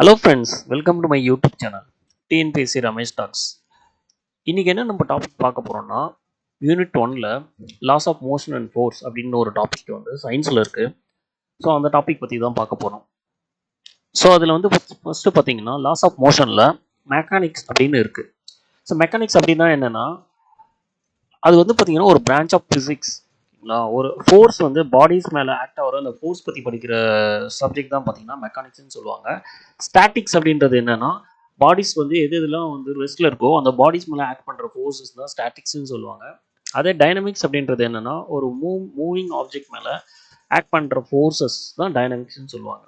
Hello friends, welcome to my YouTube channel TNPSC Ramesh talks. இன்றைக்கி என்ன நம்ம டாபிக் பார்க்க போகிறோம்னா, யூனிட் 1ல் laws of motion and force அப்படின்னு ஒரு டாபிக் வந்து சயின்ஸில் இருக்குது. ஸோ அந்த டாபிக் பற்றி தான் பார்க்க போகிறோம். ஸோ அதில் வந்து ஃபஸ்ட்டு பார்த்தீங்கன்னா, லாஸ் ஆஃப் மோஷனில் மெக்கானிக்ஸ் அப்படின்னு இருக்குது. ஸோ மெக்கானிக்ஸ் அப்படின்னா என்னென்னா, அது வந்து பார்த்திங்கன்னா ஒரு பிரான்ச் ஆஃப் ஃபிசிக்ஸ். ஒரு ஃபோர்ஸ் வந்து பாடிஸ் மேலே ஆக்ட் ஆகிற அந்த ஃபோர்ஸ் பற்றி படிக்கிற சப்ஜெக்ட் தான் பார்த்தீங்கன்னா மெக்கானிக்ஸ்னு சொல்லுவாங்க. ஸ்டாட்டிக்ஸ் அப்படின்றது என்னென்னா, பாடிஸ் வந்து எதெல்லாம் வந்து ரெஸ்ட்டில் இருக்கோ அந்த பாடிஸ் மேலே ஆக்ட் பண்ணுற ஃபோர்ஸஸ் தான் ஸ்டாட்டிக்ஸ்னு சொல்லுவாங்க. அதே டைனமிக்ஸ் அப்படின்றது என்னென்னா, ஒரு மூவிங் ஆப்ஜெக்ட் மேலே ஆக்ட் பண்ணுற ஃபோர்ஸஸ் தான் டைனமிக்ஸ்னு சொல்லுவாங்க.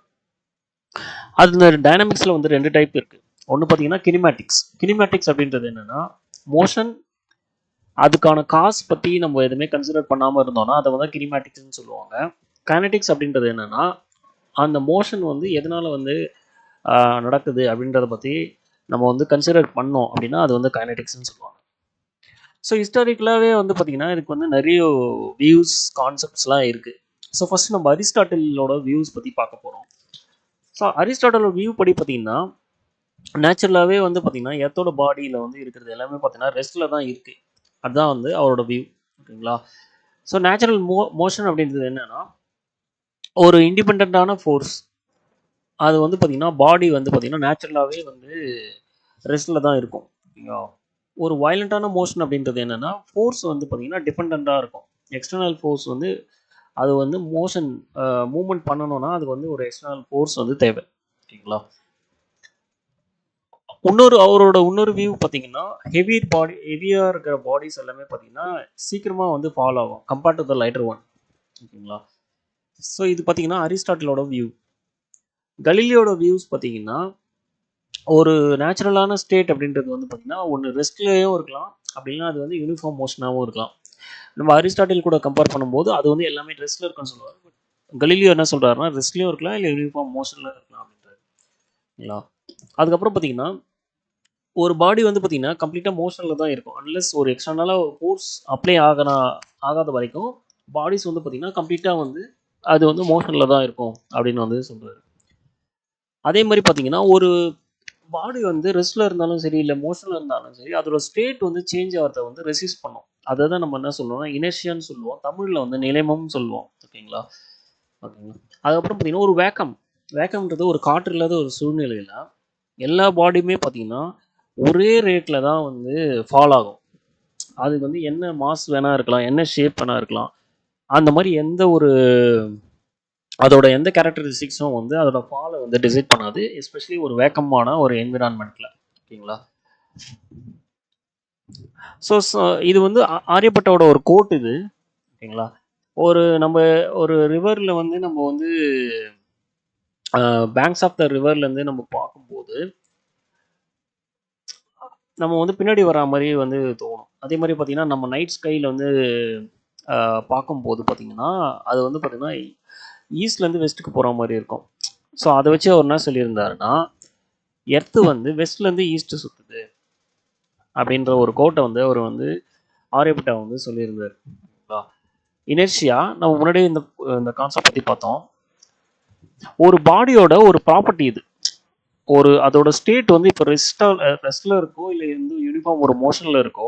அது இந்த டைனமிக்ஸில் வந்து 2 டைப் இருக்குது. ஒன்று பார்த்தீங்கன்னா கினிமேட்டிக்ஸ் அப்படின்றது என்னென்னா, மோஷன் அதுக்கான காஸ் பற்றி நம்ம எதுவுமே கன்சிடர் பண்ணாமல் இருந்தோம்னா அதை வந்து கினிமேட்டிக்ஸ்னு சொல்லுவாங்க. கைனடிக்ஸ் அப்படின்றது என்னென்னா, அந்த மோஷன் வந்து எதனால் வந்து நடக்குது அப்படின்றத பற்றி நம்ம வந்து கன்சிடர் பண்ணோம் அப்படின்னா அது வந்து கைனடிக்ஸ்னு சொல்லுவாங்க. ஸோ ஹிஸ்டாரிக்கலாகவே வந்து பார்த்திங்கன்னா இதுக்கு வந்து நிறைய வியூஸ் கான்செப்ட்ஸ்லாம் இருக்குது. ஸோ ஃபஸ்ட் நம்ம அரிஸ்டாட்டிலோட வியூஸ் பற்றி பார்க்க போகிறோம். ஸோ அரிஸ்டாட்டிலோட வியூ படி பார்த்திங்கன்னா, நேச்சுரலாகவே வந்து பார்த்திங்கன்னா எர்த்தோட பாடியில் வந்து இருக்கிறது எல்லாமே பார்த்திங்கன்னா ரெஸ்ட்டில் தான் இருக்குது. அதுதான் வந்து அவரோட வியூ. ஓகேங்களா. ஸோ நேச்சுரல் மோஷன் அப்படின்றது என்னென்னா, ஒரு இண்டிபெண்ட்டான ஃபோர்ஸ். அது வந்து பார்த்திங்கன்னா பாடி வந்து பார்த்திங்கன்னா நேச்சுரலாகவே வந்து ரெஸ்ட்டில் தான் இருக்கும். ஓகேங்களா. ஒரு வயலண்ட்டான மோஷன் அப்படின்றது என்னென்னா, ஃபோர்ஸ் வந்து பார்த்திங்கன்னா டிபெண்ட்டாக இருக்கும். எக்ஸ்டர்னல் ஃபோர்ஸ் வந்து அது வந்து மோஷன் மூவ்மெண்ட் பண்ணணும்னா அதுக்கு வந்து ஒரு எக்ஸ்டர்னல் ஃபோர்ஸ் வந்து தேவை. ஓகேங்களா. அவரோட இன்னொரு வியூ பார்த்தீங்கன்னா, ஹெவியாக இருக்கிற பாடிஸ் எல்லாமே பார்த்தீங்கன்னா சீக்கிரமாக வந்து ஃபால் ஆகும் compared to the lighter one. ஓகேங்களா. ஸோ இது பார்த்தீங்கன்னா அரிஸ்டாட்டிலோட வியூ. கலீலியோட வியூஸ் பார்த்தீங்கன்னா, ஒரு நேச்சுரலான ஸ்டேட் அப்படின்றது வந்து பார்த்தீங்கன்னா ஒன்று ரெஸ்ட்லேயும் இருக்கலாம், அப்படின்னா அது வந்து யூனிஃபார்ம் மோஷனாகவும் இருக்கலாம். நம்ம அரிஸ்டாட்டில் கூட கம்பேர் பண்ணும்போது அது வந்து எல்லாமே ரெஸ்ட்டில் இருக்குன்னு சொல்லுவார். கலீலியோ என்ன சொல்கிறாருன்னா, ரெஸ்ட்லேயும் இருக்கலாம் இல்லை யூனிஃபார்ம் மோஷனில் இருக்கலாம் அப்படின்றாரு. ஓகேங்களா. அதுக்கப்புறம் பார்த்தீங்கன்னா, ஒரு பாடி வந்து பார்த்திங்கன்னா கம்ப்ளீட்டாக மோஷனில் தான் இருக்கும். அன்லெஸ் ஒரு எக்ஸ்டர்னலாக ஃபோர்ஸ் அப்ளை ஆகாத வரைக்கும் பாடிஸ் வந்து பார்த்திங்கன்னா கம்ப்ளீட்டாக வந்து அது வந்து மோஷனில் தான் இருக்கும் அப்படின்னு வந்து சொல்கிறாரு. அதே மாதிரி பார்த்திங்கன்னா, ஒரு பாடி வந்து ரெஸ்ட்டில் இருந்தாலும் சரி இல்லை மோஷனில் இருந்தாலும் சரி அதோட ஸ்டேட் வந்து சேஞ்ச் ஆகிறத வந்து ரெசிஸ்ட் பண்ணும். அதை தான் நம்ம என்ன சொல்லுவோம்னா இனர்ஷியான்னு சொல்லுவோம். தமிழில் வந்து நிலைமம்னு சொல்லுவோம். ஓகேங்களா. ஓகேங்களா. அதுக்கப்புறம் பார்த்திங்கன்னா ஒரு வேக்கம்ன்றது ஒரு காற்று இல்லாத ஒரு சூழ்நிலையில் எல்லா பாடியுமே பார்த்திங்கன்னா ஒரே ரேட்டில் தான் வந்து ஃபால் ஆகும். அது வந்து என்ன மாஸ் வேணால் இருக்கலாம், என்ன ஷேப் வேணால் இருக்கலாம். அந்த மாதிரி அதோட எந்த கேரக்டரிஸ்டிக்ஸும் வந்து அதோட ஃபாலை வந்து டிசைட் பண்ணாது, எஸ்பெஷலி ஒரு வேக்கமான ஒரு என்விரான்மெண்ட்டில். ஓகேங்களா. ஸோ இது வந்து ஆரியப்பட்டாவோட ஒரு கோட் இது. ஓகேங்களா. நம்ம ஒரு ரிவரில் வந்து நம்ம வந்து பேங்க்ஸ் ஆஃப் த ரிவர்லேருந்து நம்ம பார்க்கும்போது நம்ம வந்து பின்னாடி வரா மாதிரி வந்து தோணும். அதே மாதிரி பார்த்திங்கன்னா நம்ம நைட் ஸ்கையில் வந்து பார்க்கும்போது பார்த்திங்கன்னா அது வந்து பார்த்திங்கன்னா ஈஸ்ட்லேருந்து வெஸ்ட்டுக்கு போகிற மாதிரி இருக்கும். ஸோ அதை வச்சு அவர் என்ன சொல்லியிருந்தாருன்னா, எர்த்து வந்து வெஸ்ட்லேருந்து ஈஸ்ட்டு சுற்றுது அப்படின்ற ஒரு கோட்டை வந்து அவர் வந்து ஆரியப்பட்டா வந்து சொல்லியிருந்தார். இனர்ஷியா நம்ம முன்னாடியே இந்த கான்செப்ட் பற்றி பார்த்தோம். ஒரு பாடியோட ஒரு ப்ராப்பர்ட்டி இது. அதோட ஸ்டேட் வந்து இப்போ ரெஸ்ட்டில் இருக்கோ இல்லை வந்து யூனிஃபார்ம் ஒரு மோஷனில் இருக்கோ,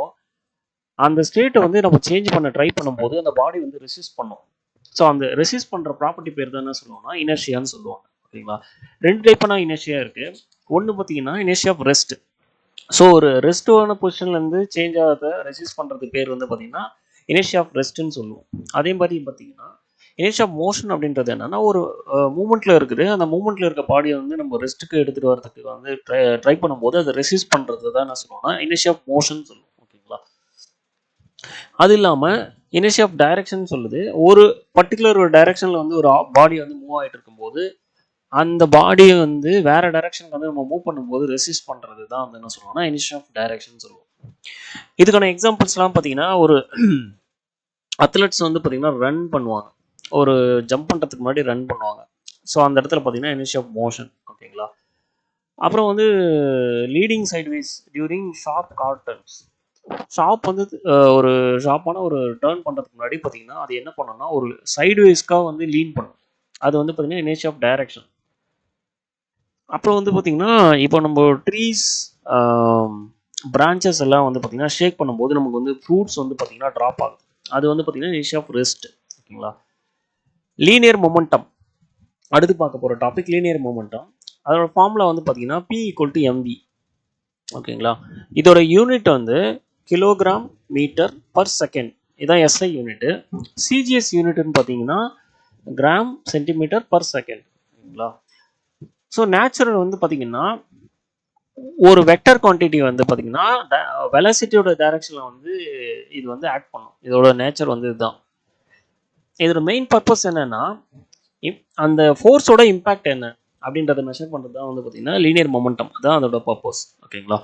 அந்த ஸ்டேட்டை வந்து நம்ம சேஞ்ச் பண்ண ட்ரை பண்ணும்போது அந்த பாடி வந்து ரெசிஸ்ட் பண்ணும். ஸோ அந்த ரெசிஸ்ட் பண்ணுற ப்ராப்பர்ட்டி பேர் தான் என்ன சொல்லுவோம்னா இனர்ஷியான்னு சொல்லுவாங்க. ஓகேங்களா. 2 டைப்பான இனர்ஷியா இருக்குது. ஒன்று பார்த்தீங்கன்னா இனர்ஷியா ஆஃப் ரெஸ்ட். ஸோ ஒரு ரெஸ்டான பொசிஷன்லேருந்து சேஞ்ச் ஆகாத ரெசிஸ்ட் பண்ணுறது பேர் வந்து பார்த்தீங்கன்னா இனர்ஷியா ஆஃப் ரெஸ்ட்டுன்னு சொல்லுவோம். அதே மாதிரி பார்த்தீங்கன்னா இனர்ஷியா ஆஃப் மோஷன் அப்படின்றது என்னென்னா, ஒரு மூமெண்ட்டில் இருக்குது. அந்த மூமெண்ட்டில் இருக்க பாடியை வந்து நம்ம ரெஸ்ட்டுக்கு எடுத்துகிட்டு வரதுக்கு வந்து ட்ரை பண்ணும்போது அதை ரெசிஸ்ட் பண்ணுறது தான் என்ன சொல்லுவோம்னா இனர்ஷியா ஆஃப் மோஷன் சொல்லுவோம். ஓகேங்களா. அது இல்லாமல் இனர்ஷியா ஆஃப் டைரக்ஷன் சொல்லுது. ஒரு பர்டிகுலர் ஒரு டைரக்ஷனில் வந்து ஒரு பாடி வந்து மூவ் ஆகிட்டு இருக்கும்போது அந்த பாடியை வந்து வேறு டைரக்ஷனுக்கு வந்து நம்ம மூவ் பண்ணும்போது ரெசிஸ்ட் பண்ணுறது தான் வந்து என்ன சொல்லுவோம்னா இனர்ஷியா ஆஃப் டைரக்ஷன் சொல்லுவோம். இதுக்கான எக்ஸாம்பிள்ஸ்லாம் பார்த்தீங்கன்னா, ஒரு அத்லெட்ஸ் வந்து பார்த்திங்கன்னா ரன் பண்ணுவாங்க. ஒரு ஜம்ப் பண்ணுறதுக்கு முன்னாடி ரன் பண்ணுவாங்க. ஸோ அந்த இடத்துல பார்த்தீங்கன்னா இனர்ஷியா ஆஃப் மோஷன். ஓகேங்களா. அப்புறம் வந்து leading sideways during sharp quarters. Shop வந்து ஒரு ஷாப்பான ஒரு டேர்ன் பண்ணுறதுக்கு முன்னாடி பார்த்தீங்கன்னா அது என்ன பண்ணணும்னா ஒரு சைட்வேஸ்க்காக வந்து லீன் பண்ணும். அது வந்து பார்த்தீங்கன்னா இனர்ஷியா ஆஃப் டைரக்ஷன். அப்புறம் வந்து பார்த்திங்கன்னா இப்போ நம்ம ட்ரீஸ் பிரான்ச்சஸ் எல்லாம் வந்து பார்த்திங்கன்னா ஷேக் பண்ணும்போது நமக்கு வந்து ஃப்ரூட்ஸ் வந்து பார்த்திங்கன்னா ட்ராப் ஆகும். அது வந்து பார்த்திங்கன்னா இனிஷியல் ஆஃப் ரெஸ்ட். ஓகேங்களா. லீனியர் மொமெண்டம் அடுத்து பார்க்க போகிற டாபிக் லீனியர் மொமெண்டம். அதோட ஃபார்முலா வந்து பார்த்திங்கன்னா P = mv. ஓகேங்களா. இதோட யூனிட் வந்து கிலோகிராம் மீட்டர் பர் செகண்ட். இதான் எஸ்ஐ யூனிட்டு. சிஜிஎஸ் யூனிட்னு பார்த்தீங்கன்னா கிராம் சென்டிமீட்டர் பர் செகண்ட். ஓகேங்களா. ஸோ நேச்சுரல் வந்து பார்த்தீங்கன்னா ஒரு வெக்டர் குவான்டிட்டி வந்து பார்த்தீங்கன்னா வெலாசிட்டியோட டைரக்ஷனில் வந்து இது வந்து ஆக்ட் பண்ணும். இதோட நேச்சர் வந்து இதுதான். இதோட மெயின் பர்பஸ் என்னன்னா அந்த ஃபோர்ஸோட இம்பாக்ட் என்ன அப்படின்றத மெஷர் பண்ணுறது தான் வந்து பார்த்தீங்கன்னா லீனியர் மொமெண்டம். அதுதான் அதோட பர்பஸ். ஓகேங்களா.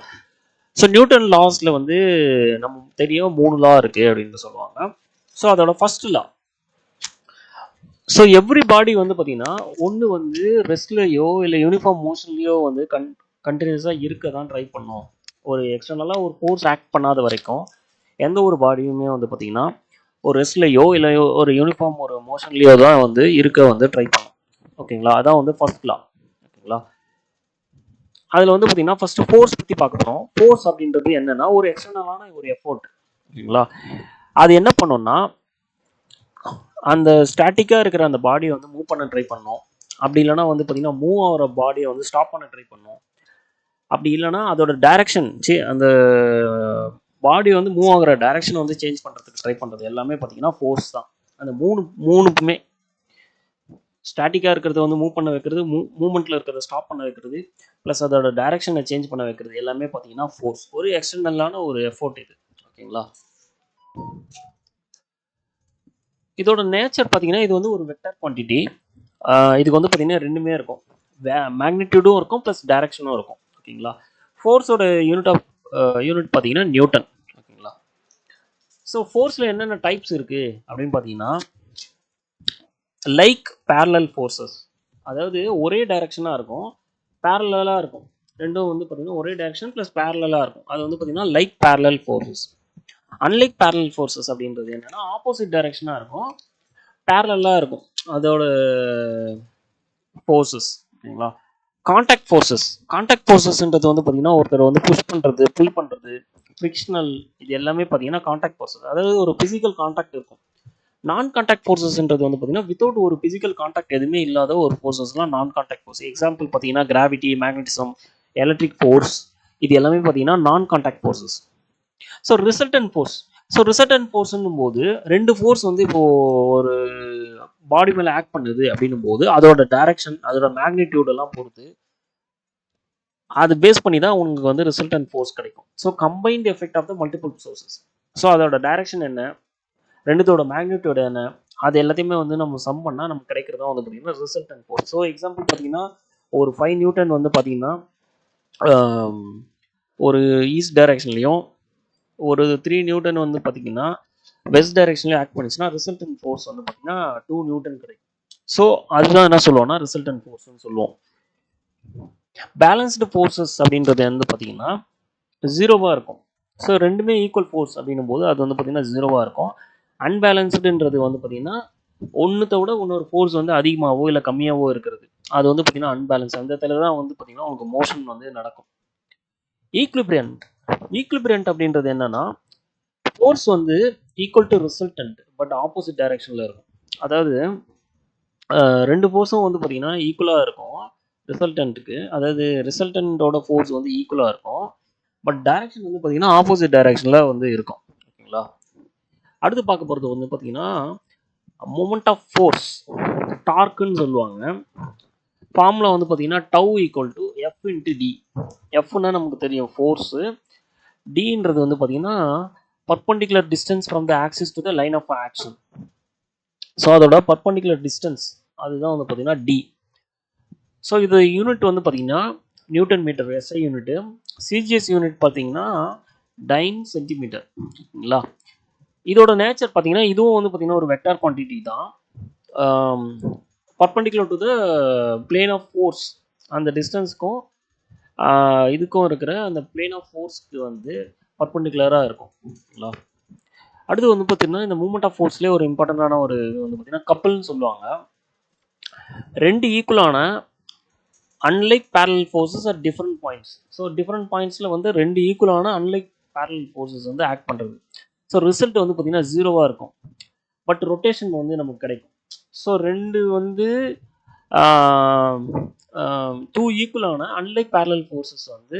ஸோ நியூட்டன் லாஸில் வந்து நம்ம தெரியும் 3 லா இருக்குது அப்படின்னு சொல்லுவாங்க. ஸோ அதோட ஃபர்ஸ்ட் லா. ஸோ எவ்ரி பாடி வந்து பார்த்தீங்கன்னா ஒன்று வந்து ரெஸ்ட்லேயோ இல்லை யூனிஃபார்ம் மோஷன்லேயோ வந்து கண்டினியூஸாக இருக்க தான் ட்ரை பண்ணும். ஒரு எக்ஸ்டர்னலாக ஒரு ஃபோர்ஸ் ஆக்ட் பண்ணாத வரைக்கும் எந்த ஒரு பாடியுமே வந்து பார்த்தீங்கன்னா ஒரு ரெஸ்ட்லேயோ இல்லை ஒரு யூனிஃபார்ம் ஒரு மோஷன்லேயோ தான் வந்து இருக்க வந்து ட்ரை பண்ணும். ஓகேங்களா. அதான் வந்து ஃபர்ஸ்ட் லா. ஓகேங்களா. அதில் வந்து பார்த்தீங்கன்னா ஃபர்ஸ்ட் ஃபோர்ஸ் பற்றி பார்க்க போகிறோம். ஃபோர்ஸ் அப்படின்றது என்னன்னா ஒரு எக்ஸ்டர்னலான ஒரு எஃபோர்ட். ஓகேங்களா. அது என்ன பண்ணும்னா அந்த ஸ்டாட்டிக்காக இருக்கிற அந்த பாடியை வந்து மூவ் பண்ண ட்ரை பண்ணோம். அப்படி இல்லைனா வந்து பார்த்தீங்கன்னா மூவ் ஆகிற பாடியை வந்து ஸ்டாப் பண்ண ட்ரை பண்ணோம். அப்படி இல்லைனா அதோட டைரக்ஷன் அந்த பாடி வந்து மூவ் ஆகிற டைரக்ஷனை வந்து சேஞ்ச் பண்ணுறதுக்கு ட்ரை பண்ணுறது எல்லாமே பார்த்தீங்கன்னா ஃபோர்ஸ் தான். அந்த மூணுக்குமே ஸ்டாட்டிக்காக இருக்கிறத வந்து மூவ் பண்ண வைக்கிறது, மூவ்மெண்ட்டில் இருக்கிறத ஸ்டாப் பண்ண வைக்கிறது, ப்ளஸ் அதோட டைரக்ஷனை சேஞ்ச் பண்ண வைக்கிறது எல்லாமே பார்த்தீங்கன்னா ஃபோர்ஸ். ஒரு எக்ஸ்டர்னலான ஒரு எஃபோர்ட் இது. ஓகேங்களா. இதோட நேச்சர் பார்த்தீங்கன்னா இது வந்து ஒரு வெக்டர் குவான்டிட்டி. இதுக்கு வந்து பார்த்தீங்கன்னா ரெண்டுமே இருக்கும். மேக்னிடியூடும் இருக்கும் ப்ளஸ் டைரக்ஷனும் இருக்கும். ஓகேங்களா. ஃபோர்ஸோட யூனிட் பார்த்தீங்கன்னா நியூட்டன். ஓகேங்களா. ஸோ ஃபோர்ஸில் என்னென்ன டைப்ஸ் இருக்குது அப்படின்னு பார்த்தீங்கன்னா லைக் பேரலல் ஃபோர்ஸஸ், அதாவது ஒரே டைரக்ஷனாக இருக்கும், பேரலாக இருக்கும். ரெண்டும் வந்து பார்த்தீங்கன்னா ஒரே டைரக்ஷன் ப்ளஸ் பேரலாக இருக்கும். அது வந்து பார்த்தீங்கன்னா like parallel forces. Unlike parallel forces அப்படின்றது என்னன்னா ஆப்போசிட் டைரக்ஷனாக இருக்கும், பேரலாக இருக்கும் அதோட ஃபோர்ஸஸ். ஓகேங்களா. கான்டாக்ட் ஃபோர்ஸஸ்ன்றது வந்து பார்த்தீங்கன்னா ஒருத்தர் வந்து புஷ் பண்ணுறது, புல் பண்ணுறது, ஃப்ரிக்ஷனல், இது எல்லாமே பார்த்தீங்கன்னா கான்டாக்ட் ஃபோர்ஸஸ். அதாவது ஒரு ஃபிசிக்கல் கான்டாக்ட் இருக்கும். நான் கான்டாக்ட் ஃபோர்ஸஸ்ன்றது வந்து பார்த்தீங்கன்னா வித்தவுட் ஒரு ஃபிசிக்கல் கான்டாக்ட் எதுவுமே இல்லாத ஒரு ஃபோர்ஸஸ்லாம் நான் கான்டாக்ட் ஃபோர்ஸ். எக்ஸாம்பிள் பார்த்தீங்கன்னா கிராவிட்டி, மேக்னட்டிசம், எலக்ட்ரிக் ஃபோர்ஸ், இது எல்லாமே பார்த்தீங்கன்னா நான் கான்டாக்ட் ஃபோர்ஸஸ். ஸோ ரிசல்டன்ட் ஃபோர்ஸ்ன்னும் போது ரெண்டு ஃபோர்ஸ் வந்து இப்போ ஒரு பாடி மேலே ஆக்ட் பண்ணுது அப்படின்னும் போது அதோட டைரக்ஷன், அதோட மேக்னிடியூட் எல்லாம் பொறுத்து அது பேஸ் பண்ணி தான் உங்களுக்கு வந்து ரிசல்டன்ட் ஃபோர்ஸ் கிடைக்கும். So combined effect of the multiple sources. So அதோட டைரக்ஷன் என்ன, ரெண்டுத்தோட மேக்னிடியூட் என்ன, அது எல்லாத்தையுமே வந்து நம்ம சம் பண்ணால் நமக்கு கிடைக்கிறதா வந்து பார்த்தீங்கன்னா ரிசல்டன்ட் ஃபோர்ஸ். ஸோ எக்ஸாம்பிள் பார்த்தீங்கன்னா ஒரு 5 நியூட்டன் வந்து பார்த்தீங்கன்னா ஒரு ஈஸ்ட் டைரக்ஷன்லையும் ஒரு 3 நியூட்டன் வந்து பார்த்தீங்கன்னா வெஸ்ட் டைரக்ஷன்லையும் ஆக்ட் பண்ணிச்சுன்னா ரிசல்டன்ட் ஃபோர்ஸ் வந்து பார்த்தீங்கன்னா 2 நியூட்டன் கிடைக்கும். ஸோ அதுதான் என்ன சொல்லுவோம்னா ரிசல்டன்ட் ஃபோர்ஸ்னு சொல்லுவோம். பேலன்ஸ்டு ஃபோர்ஸஸ் அப்படின்றது வந்து பார்த்தீங்கன்னா 0வாக இருக்கும். ஸோ ரெண்டுமே ஈக்குவல் ஃபோர்ஸ் அப்படின்னும் போது அது வந்து பார்த்தீங்கன்னா 0வாக இருக்கும். அன்பேலன்ஸ்டுன்றது வந்து பார்த்தீங்கன்னா ஒன்றுத்தை விட இன்னொரு ஃபோர்ஸ் வந்து அதிகமாகவோ இல்லை கம்மியாகவோ இருக்கிறது, அது வந்து பார்த்தீங்கன்னா அன்பேலன்ஸ். அந்த இடத்துல தான் வந்து பார்த்தீங்கன்னா உங்களுக்கு மோஷன் வந்து நடக்கும். ஈக்லிபிரியன்ட் அப்படின்றது என்னன்னா ஃபோர்ஸ் வந்து equal to resultant but opposite டைரக்ஷனில் இருக்கும். அதாவது ரெண்டு ஃபோர்ஸும் வந்து பார்த்தீங்கன்னா ஈக்குவலாக இருக்கும் ரிசல்டன்ட்டுக்கு. அதாவது ரிசல்டன்ட்டோட ஃபோர்ஸ் வந்து ஈக்குவலாக இருக்கும், பட் டைரக்ஷன் வந்து பார்த்தீங்கன்னா ஆப்போசிட் டைரக்ஷனில் வந்து இருக்கும். ஓகேங்களா. அடுத்து பார்க்க போகிறது வந்து பார்த்தீங்கன்னா மொமெண்ட் ஆஃப் ஃபோர்ஸ், டார்க்குன்னு சொல்லுவாங்க. ஃபார்முலா வந்து பார்த்தீங்கன்னா tau equal to F into D. எஃப்னா நமக்கு தெரியும் ஃபோர்ஸு, டின்றது வந்து பார்த்தீங்கன்னா perpendicular distance from the axis to the line of action. So அதோட பர்பண்டிகுலர் டிஸ்டன்ஸ் அதுதான் வந்து பார்த்தீங்கன்னா டி. ஸோ இது யூனிட் வந்து பார்த்தீங்கன்னா newton metre SI unit. CGS unit பார்த்தீங்கன்னா டைன் சென்டிமீட்டர். ஓகேங்களா. இதோட நேச்சர் பார்த்தீங்கன்னா இதுவும் வந்து பார்த்தீங்கன்னா ஒரு வெக்டார் குவான்டிட்டி தான். Perpendicular to the plane of force, அந்த டிஸ்டன்ஸ்க்கும் இதுக்கும் இருக்கிற அந்த பிளேன் ஆஃப் ஃபோர்ஸ்க்கு வந்து பர்பண்டிகுலராக இருக்கும். ஓகேங்களா. அடுத்து வந்து பார்த்தீங்கன்னா இந்த மூமெண்ட் ஆஃப் ஃபோர்ஸ்லேயே ஒரு இம்பார்ட்டண்டான ஒரு வந்து பார்த்தீங்கன்னா கப்பல்னு சொல்லுவாங்க. ரெண்டு ஈக்குவலான unlike parallel forces at different points. So different பாயிண்ட்ஸில் வந்து ரெண்டு ஈக்குவலான அன்லைக் பேரலல் ஃபோர்ஸஸ் வந்து ஆக்ட் பண்ணுறது. ஸோ ரிசல்ட் வந்து பார்த்திங்கன்னா ஜீரோவாக இருக்கும், பட் ரொட்டேஷன் வந்து நமக்கு கிடைக்கும். ஸோ ரெண்டு வந்து டூ ஈக்குவலான அன்லைக் பேரலல் ஃபோர்ஸஸ் வந்து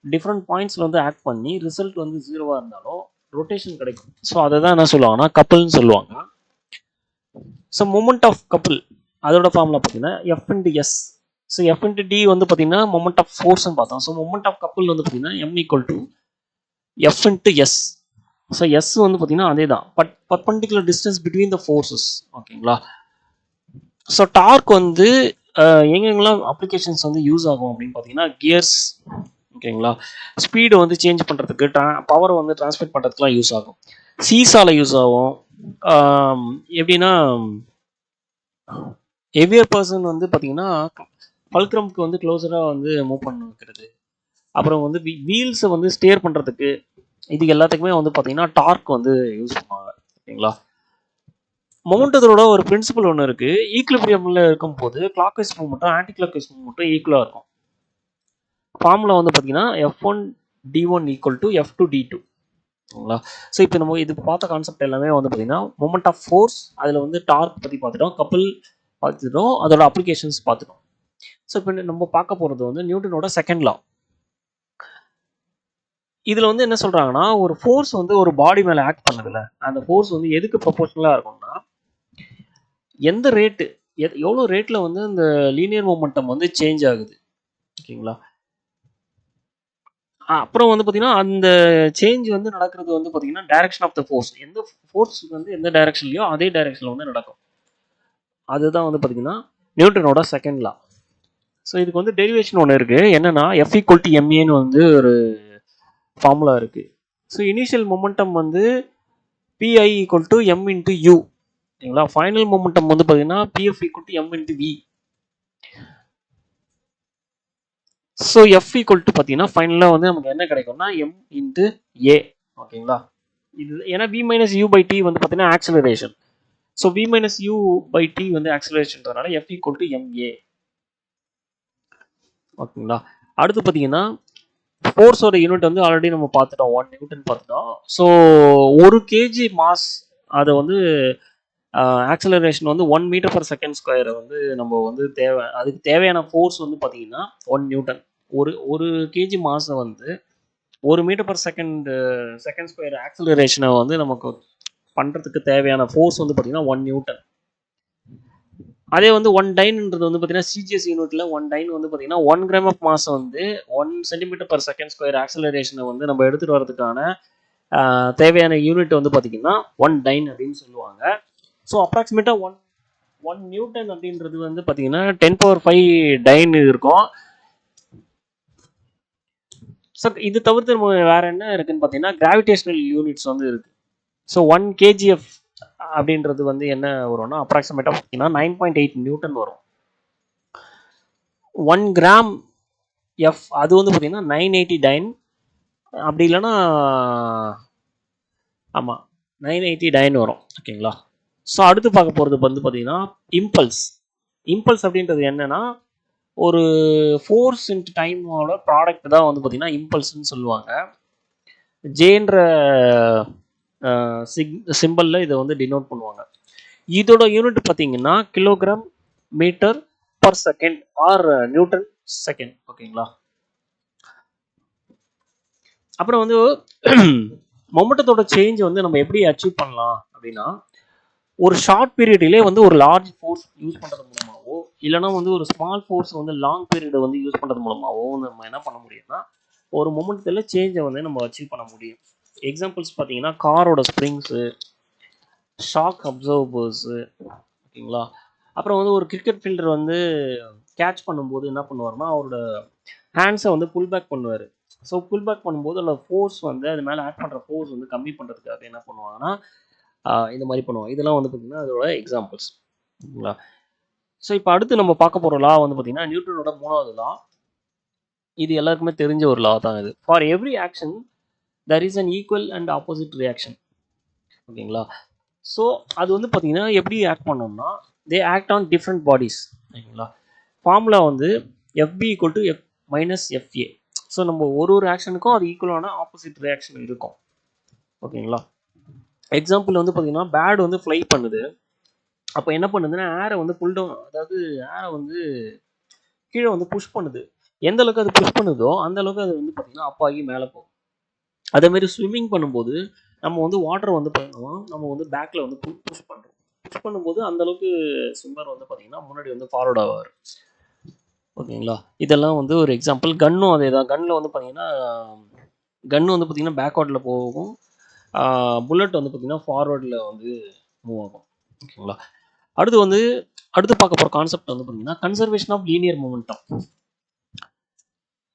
டிஃப்ரெண்ட் பாயிண்ட்ஸில் வந்து ஆக்ட் பண்ணி ரிசல்ட் வந்து ஜீரோவாக இருந்தாலும் ரொட்டேஷன் கிடைக்கும். ஸோ அதை தான் என்ன சொல்லுவாங்கன்னா கப்பல்னு சொல்லுவாங்க. ஸோ மொமெண்ட் ஆஃப் கப்பல் அதோட ஃபார்முலா பார்த்தீங்கன்னா F into S. So F into D வந்து பார்த்தீங்கன்னா மொமெண்ட் ஆஃப் ஃபோர்ஸ்னு பார்த்தோம். ஸோ மொமெண்ட் ஆஃப் கப்பல் வந்து பார்த்தீங்கன்னா M equal to F into S. So S வந்து பார்த்தீங்கன்னா அதே தான், but perpendicular distance between the forces. ஓகேங்களா. ஸோ டார்க் வந்து எங்கெங்கெல்லாம் அப்ளிகேஷன்ஸ் வந்து யூஸ் ஆகும் அப்படின்னு பார்த்தீங்கன்னா கியர்ஸ், ஓகேங்களா, ஸ்பீடு வந்து சேஞ்ச் பண்ணுறதுக்கு, பவரை வந்து டிரான்ஸ்மிட் பண்ணுறதுக்குலாம் யூஸ் ஆகும். சீசால யூஸ் ஆகும். எப்படின்னா ஹெவியர் பர்சன் வந்து பார்த்தீங்கன்னா ஃபல்க்ரம்க்கு வந்து க்ளோஸராக வந்து மூவ் பண்ண வைக்கிறது, அப்புறம் வந்து வீல்ஸை வந்து ஸ்டேர் பண்ணுறதுக்கு, இது எல்லாத்துக்குமே வந்து பார்த்தீங்கன்னா டார்க் வந்து யூஸ் பண்ணுவாங்க. ஓகேங்களா. மொமெண்டத்தோட ஒரு பிரின்சிபல் ஒன்று இருக்குது. ஈக்குலிபிரியமில் இருக்கும்போது கிளாக் வைஸ் மூவ்மெண்ட்டும் ஆன்டி கிளாக் வைஸ் மூவ்மெண்ட்டும் ஈக்குவலாக இருக்கும். ஃபார்முலா வந்து பார்த்தீங்கன்னா F1 D1 equal to F2 D2. ஓகேங்களா. ஸோ இப்போ நம்ம இது பார்த்த கான்செப்ட் எல்லாமே வந்து பார்த்தீங்கன்னா மொமெண்ட் ஆஃப் ஃபோர்ஸ், அதில் வந்து டார்க் பற்றி பார்த்துட்டோம், கப்பல் பார்த்துட்டோம், அதோட அப்ளிகேஷன்ஸ் பார்த்துட்டோம். ஸோ இப்போ நம்ம பார்க்க போகிறது வந்து நியூட்டனோட செகண்ட் லா. இதில் வந்து என்ன சொல்கிறாங்கன்னா, ஒரு ஃபோர்ஸ் வந்து ஒரு பாடி மேலே ஆக்ட் பண்ணதில்ல, அந்த ஃபோர்ஸ் வந்து எதுக்கு ப்ரொபோஷனலாக இருக்கும்னா, எந்த ரேட்டு எவ்வளோ ரேட்டில் வந்து இந்த லீனியர் மொமெண்டம் வந்து சேஞ்ச் ஆகுது. ஓகேங்களா. அப்புறம் வந்து பார்த்தீங்கன்னா அந்த சேஞ்ச் வந்து நடக்கிறது வந்து பார்த்தீங்கன்னா டைரக்ஷன் ஆஃப் த ஃபோர்ஸ், எந்த ஃபோர்ஸ் வந்து எந்த டைரக்ஷன்லையோ அதே டைரக்ஷனில் வந்து நடக்கும். அதுதான் வந்து பார்த்தீங்கன்னா நியூட்டனோட செகண்ட் லா. ஸோ இதுக்கு வந்து டெரிவேஷன் ஒன்று இருக்குது, என்னென்னா F ஈக்குவல் டு MAன்னு வந்து ஒரு ஃபார்முலா இருக்குது. ஸோ இனிஷியல் மொமெண்டம் வந்து PI equal to M into U. ஓகேங்களா. ஃபைனல் மொமெண்டம் வந்து பார்த்தீங்கன்னா PF equal to M into V. So F equal to பார்த்தீங்கன்னா ஃபைனலாக வந்து நமக்கு என்ன கிடைக்கும்னா M இன்ட்டு A. ஓகேங்களா. இது ஏன்னா V minus U by T வந்து பார்த்தீங்கன்னா acceleration. So V minus U by T வந்து ஆக்சலரேஷன்றதுனால F ஈக்குவல் டு MA. ஓகேங்களா. அடுத்து பார்த்தீங்கன்னா ஃபோர்ஸோட யூனிட் வந்து ஆல்ரெடி நம்ம பார்த்துட்டோம், 1 நியூட்டன் பார்த்துட்டோம். ஸோ 1 kg மாஸ் அதை வந்து ஆக்சலரேஷன் வந்து 1 மீட்டர் பர் செகண்ட் ஸ்கொயரை வந்து நம்ம வந்து அதுக்கு தேவையான ஃபோர்ஸ் வந்து பார்த்தீங்கன்னா 1 நியூட்டன். ஒரு கேஜி மாஸை வந்து 1 மீட்டர் பர் செகண்ட் ஸ்கொயர் ஆக்சலரேஷனை வந்து நமக்கு பண்ணுறதுக்கு தேவையான ஃபோர்ஸ் வந்து பார்த்தீங்கன்னா 1 நியூட்டன். அதே வந்து 1 டைன்ன்றது வந்து பார்த்தீங்கன்னா CGS யூனிட்டில் 1 டைன் வந்து பார்த்தீங்கன்னா 1 கிராம் ஆஃப் மாஸ் வந்து 1 சென்டிமீட்டர் பர் செகண்ட் ஸ்கொயர் ஆக்சலரேஷனை வந்து நம்ம எடுத்துகிட்டு வரதுக்கான தேவையான யூனிட் வந்து பார்த்தீங்கன்னா 1 டைன் அப்படின்னு சொல்லுவாங்க. ஸோ அப்ராக்சிமேட்டாக ஒன் நியூட்டன் அப்படின்றது வந்து பார்த்தீங்கன்னா 10⁵ டைன் இருக்கும். ஸோ இது தவிர்த்து நம்ம வேற என்ன இருக்குன்னு பார்த்தீங்கன்னா கிராவிடேஷனல் யூனிட்ஸ் வந்து இருக்கு. ஸோ 1 kgf அப்படின்றது வந்து என்ன வரும்னா அப்ராக்சிமேட்டாக பார்த்தீங்கன்னா 9.8 நியூட்டன் வரும். 1 கிராம் எஃப் அது வந்து பார்த்தீங்கன்னா 980 டைன், அப்படி இல்லைன்னா ஆமாம் 980 டைன் வரும். ஓகேங்களா. ஸோ அடுத்து பார்க்க போகிறது வந்து பார்த்தீங்கன்னா இம்பல்ஸ் அப்படின்றது என்னன்னா ஒரு ஃபோர்ஸ் இன்ட்டு டைமோட ப்ராடக்ட் தான் வந்து பார்த்தீங்கன்னா இம்பல்ஸ்ன்னு சொல்லுவாங்க. ஜேன்ற சிம்பிளில் இதை வந்து டினோட் பண்ணுவாங்க. இதோட யூனிட் பார்த்தீங்கன்னா kilogram metre per second or newton second. ஓகேங்களா. அப்புறம் வந்து மொமெண்டத்தோட சேஞ்ச் வந்து நம்ம எப்படி அச்சீவ் பண்ணலாம் அப்படின்னா, ஒரு ஷார்ட் பீரியட்லேயே வந்து ஒரு லார்ஜ் ஃபோர்ஸ் யூஸ் பண்ணுறது மூலமாகவோ இல்லைனா வந்து ஒரு ஸ்மால் ஃபோர்ஸ் வந்து லாங் பீரியடை வந்து யூஸ் பண்ணுறது மூலமாகவோ நம்ம என்ன பண்ண முடியும்னா ஒரு மொமெண்டத்தில் சேஞ்சை வந்து நம்ம அச்சீவ் பண்ண முடியும். எக்ஸாம்பிள்ஸ் பார்த்தீங்கன்னா காரோட ஸ்ப்ரிங்ஸு, ஷாக் அப்சர்வர்ஸு, ஓகேங்களா. அப்புறம் வந்து ஒரு கிரிக்கெட் ஃபீல்டர் வந்து கேட்ச் பண்ணும்போது என்ன பண்ணுவார்னா அவரோட ஹேண்ட்ஸை வந்து புல் பேக் பண்ணுவார். ஸோ புல் பேக் பண்ணும்போது அதில் ஃபோர்ஸ் வந்து அது மேலே ஆட் பண்ணுற ஃபோர்ஸ் வந்து கம்மி பண்ணுறதுக்காக என்ன பண்ணுவாங்கன்னா இந்த மாதிரி பண்ணுவாங்க. இதெல்லாம் வந்து பார்த்திங்கன்னா அதோட எக்ஸாம்பிள்ஸ். ஓகேங்களா. ஸோ இப்போ அடுத்து நம்ம பார்க்க போகிற லா வந்து பார்த்திங்கன்னா நியூட்டனோட 3வது லா. இது எல்லாருக்குமே தெரிஞ்ச ஒரு லா தான் இது. For every action there is an equal and opposite reaction. ஓகேங்களா. ஸோ அது வந்து பார்த்தீங்கன்னா எப்படி ஆக்ட் பண்ணோம்னா தே ஆக்ட் ஆன் டிஃப்ரெண்ட் பாடிஸ். ஓகேங்களா. ஃபார்முலா வந்து FB equal to F minus FA. So நம்ம ஒரு ஆக்ஷனுக்கும் அது ஈக்குவலான ஆப்போசிட் ரியாக்ஷன் இருக்கும். ஓகேங்களா? எக்ஸாம்பிள் வந்து பார்த்தீங்கன்னா பேட் வந்து ஃப்ளை பண்ணுது. அப்போ என்ன பண்ணுதுன்னா ஏரை வந்து புல் டவுன், அதாவது ஏரை வந்து கீழே வந்து புஷ் பண்ணுது. எந்த அளவுக்கு அது புஷ் பண்ணுதோ அந்த அளவுக்கு அது வந்து பார்த்தீங்கன்னா அப் ஆகி மேலே போகும். அதேமாரி ஸ்விம்மிங் பண்ணும்போது நம்ம வந்து வாட்டர் வந்து பண்ணுவோம், நம்ம வந்து பேக்கில் வந்து புஷ் பண்ணுறோம். புஷ் பண்ணும்போது அந்த அளவுக்கு ஸ்விம்மர் வந்து பார்த்தீங்கன்னா முன்னாடி வந்து ஃபார்வர்ட் ஆவார். ஓகேங்களா? இதெல்லாம் வந்து ஒரு எக்ஸாம்பிள். கன்னும் அதே தான். கன்னில் வந்து பார்த்தீங்கன்னா கன்று வந்து பார்த்தீங்கன்னா பேக்வர்டில் போகும், புல்லட் வந்து பார்த்தீங்கன்னா ஃபார்வர்டில் வந்து மூவ் ஆகும். ஓகேங்களா? அடுத்து பார்க்க போகிற கான்செப்ட் வந்து பார்த்தீங்கன்னா கன்சர்வேஷன் ஆஃப் லீனியர் மொமெண்டம்.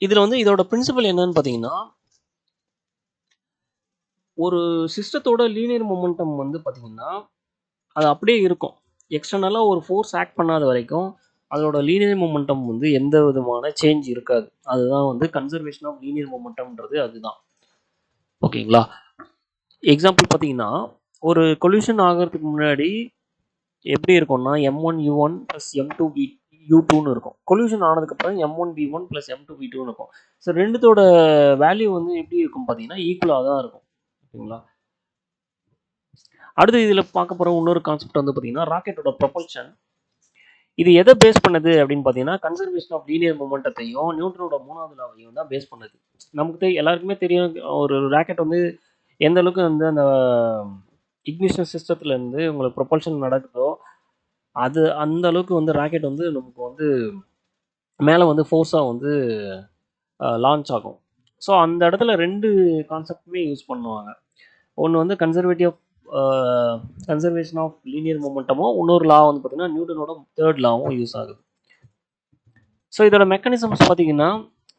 இதில் வந்து இதோட பிரின்சிபல் என்னன்னு பார்த்தீங்கன்னா, ஒரு சிஸ்டத்தோட லீனியர் மொமெண்டம் வந்து பார்த்தீங்கன்னா அது அப்படியே இருக்கும். எக்ஸ்டர்னலாக ஒரு ஃபோர்ஸ் ஆக்ட் பண்ணாத வரைக்கும் அதோட லீனியர் மொமெண்டம் வந்து எந்த விதமான சேஞ்ச் இருக்காது. அதுதான் வந்து கன்சர்வேஷன் ஆஃப் லீனியர் மொமெண்டம்ன்றது அதுதான். ஓகேங்களா? எக்ஸாம்பிள் பார்த்தீங்கன்னா ஒரு கொல்யூஷன் ஆகிறதுக்கு முன்னாடி எப்படி இருக்கும்னா M1 U1 + M2 U2ன்னு இருக்கும். கொல்யூஷன் ஆனதுக்கப்புறம் M1 V1 + M2 V2ன்னு இருக்கும். ஸோ ரெண்டுத்தோட வேல்யூ வந்து எப்படி இருக்கும் பார்த்தீங்கன்னா ஈக்குவலாக தான் இருக்கும். ஓகேங்களா? அடுத்து இதில் பார்க்க போகிற இன்னொரு கான்செப்ட் வந்து பார்த்தீங்கன்னா ராக்கெட்டோட ப்ரொபல்ஷன். இது எதை பேஸ் பண்ணுது அப்படின்னு பார்த்தீங்கன்னா கன்சர்வேஷன் ஆஃப் லீனியர் மொமெண்டத்தையும் நியூட்டனோட 3வது லாவையும் தான் பேஸ் பண்ணுது. நமக்கு எல்லாருக்குமே தெரியும் ஒரு ராக்கெட் வந்து எந்த அளவுக்கு வந்து அந்த இக்னிஷன் சிஸ்டத்துலேருந்து உங்களுக்கு ப்ரொபல்ஷன் நடக்குதோ அது அந்த அளவுக்கு வந்து ராக்கெட் வந்து நமக்கு வந்து மேலே வந்து ஃபோர்ஸாக வந்து லான்ச் ஆகும். ஸோ அந்த இடத்துல 2 கான்செப்டுமே யூஸ் பண்ணுவாங்க. ஒன்று வந்து கன்சர்வேஷன் ஆஃப் லீனியர் மொமெண்டமும், இன்னொரு லா வந்து பார்த்தீங்கன்னா நியூட்டனோட 3rd லாவும் யூஸ் ஆகுது. ஸோ இதோட மெக்கானிசம்ஸ் பார்த்தீங்கன்னா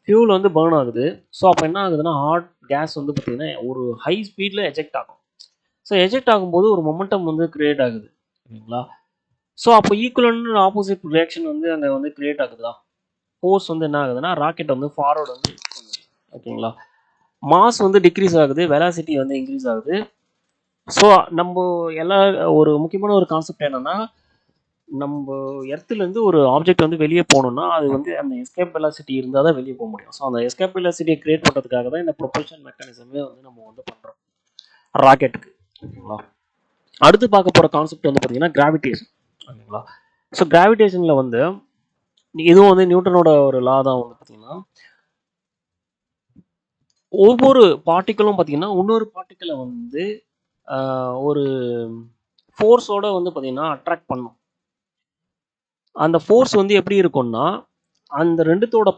ஃபியூல் வந்து பர்ன் ஆகுது. ஸோ அப்போ என்ன ஆகுதுன்னா ஹாட் கேஸ் வந்து பார்த்தீங்கன்னா ஒரு ஹை ஸ்பீடில் எஜெக்ட் ஆகும். ஸோ எஜெக்ட் ஆகும்போது ஒரு மொமெண்டம் வந்து கிரியேட் ஆகுது. ஓகேங்களா? ஸோ அப்போ ஈக்குவலன்ட் ஆப்போசிட் ரியாக்ஷன் வந்து அங்கே வந்து கிரியேட் ஆகுதா? ஃபோர்ஸ் வந்து என்ன ஆகுதுன்னா ராக்கெட் வந்து ஃபார்வர்டு வந்து, ஓகேங்களா, மாஸ் வந்து டிக்ரீஸ் ஆகுது, வெலாசிட்டி வந்து இன்க்ரீஸ் ஆகுது. ஸோ நம்ம எல்லா ஒரு முக்கியமான ஒரு கான்செப்ட் என்னன்னா நம்ம எர்த்துலேருந்து ஒரு ஆப்ஜெக்ட் வந்து வெளியே போகணுன்னா அது வந்து அந்த எஸ்கேப் வெலாசிட்டி இருந்தால் தான் வெளியே போக முடியும். ஸோ அந்த எஸ்கேப் வெலாசிட்டியை கிரியேட் பண்ணுறதுக்காக தான் இந்த ப்ரொபல்ஷன் மெக்கானிசமே வந்து நம்ம வந்து பண்ணுறோம் ராக்கெட்டுக்கு. ஓகேங்களா? அடுத்து பார்க்க போகிற கான்செப்ட் வந்து பார்த்தீங்கன்னா கிராவிடேஷன். ஓகேங்களா? ஸோ கிராவிடேஷனில் வந்து இதுவும் வந்து நியூட்டனோட ஒரு லா தான் வந்து பார்த்தீங்கன்னா ஒவ்வொரு பார்ட்டிக்கலும் பார்த்தீங்கன்னா இன்னொரு பார்ட்டிக்கலை வந்து ஒரு ஃபோர்ஸோட வந்து பார்த்தீங்கன்னா அட்ராக்ட் பண்ணும். அந்த ஃபோர்ஸ் வந்து எப்படி இருக்கும்னா அந்த ரெண்டுத்தோட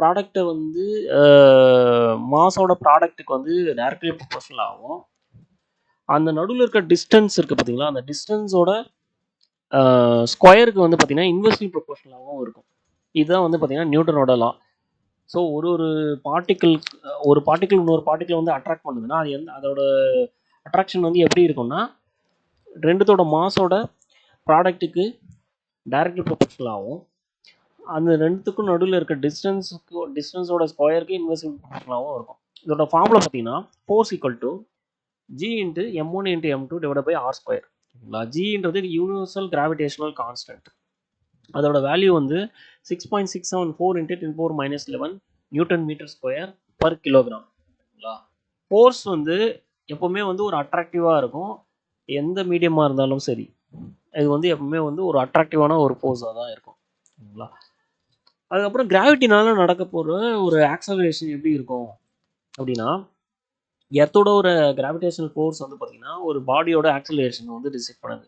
ப்ராடக்டை வந்து மாஸோட ப்ராடக்ட்டுக்கு வந்து டைரக்ட்லி ப்ரொபோர்ஷனல் ஆகும். அந்த நடுவில் இருக்க டிஸ்டன்ஸ் இருக்குது பார்த்தீங்களா, அந்த டிஸ்டன்ஸோட ஸ்கொயருக்கு வந்து பார்த்தீங்கன்னா இன்வெர்ஸ்லி ப்ரொபோர்ஷனலாகவும் இருக்கும். இதுதான் வந்து பார்த்தீங்கன்னா நியூட்டனோட லா. ஸோ ஒரு பார்ட்டிக்கிள் இன்னொரு பார்ட்டிக்கிள் வந்து அட்ராக்ட் பண்ணுதுன்னா அது அதோட அட்ராக்ஷன் வந்து எப்படி இருக்கும்னா ரெண்டுத்தோட மாஸோட ப்ராடக்ட்டுக்கு டைரக்ட்லி ப்ரொபோர்ஷனல் ஆகும். அந்த ரெண்டுத்துக்கும் நடுவில் இருக்க டிஸ்டன்ஸோட ஸ்கொயருக்கு இன்வெர்ஸ்லி ப்ரொபோர்ஷனலாகவும் இருக்கும். இதோட ஃபார்முலா பார்த்தீங்கன்னா force equal to G × M1 × M2 / R². Gன்றது யூனிவர்சல் கிராவிடேஷனல் கான்ஸ்டன்ட். அதோட வேல்யூ வந்து 6.674 × 10⁻11 newton metre square per kilogram. Force வந்து எப்போவுமே வந்து ஒரு அட்ராக்டிவாக இருக்கும். எந்த மீடியமாக இருந்தாலும் சரி இது வந்து எப்பவுமே வந்து ஒரு அட்ராக்டிவான ஒரு ஃபோர்ஸாக தான் இருக்கும். ஓகேங்களா? அதுக்கப்புறம் கிராவிட்டினால நடக்க போகிற ஒரு ஆக்சலரேஷன் எப்படி இருக்கும் அப்படின்னா எர்த்தோட ஒரு கிராவிடேஷனல் ஃபோர்ஸ் வந்து பார்த்தீங்கன்னா ஒரு பாடியோட ஆக்சலரேஷன் வந்து டிசைட் பண்ணுது.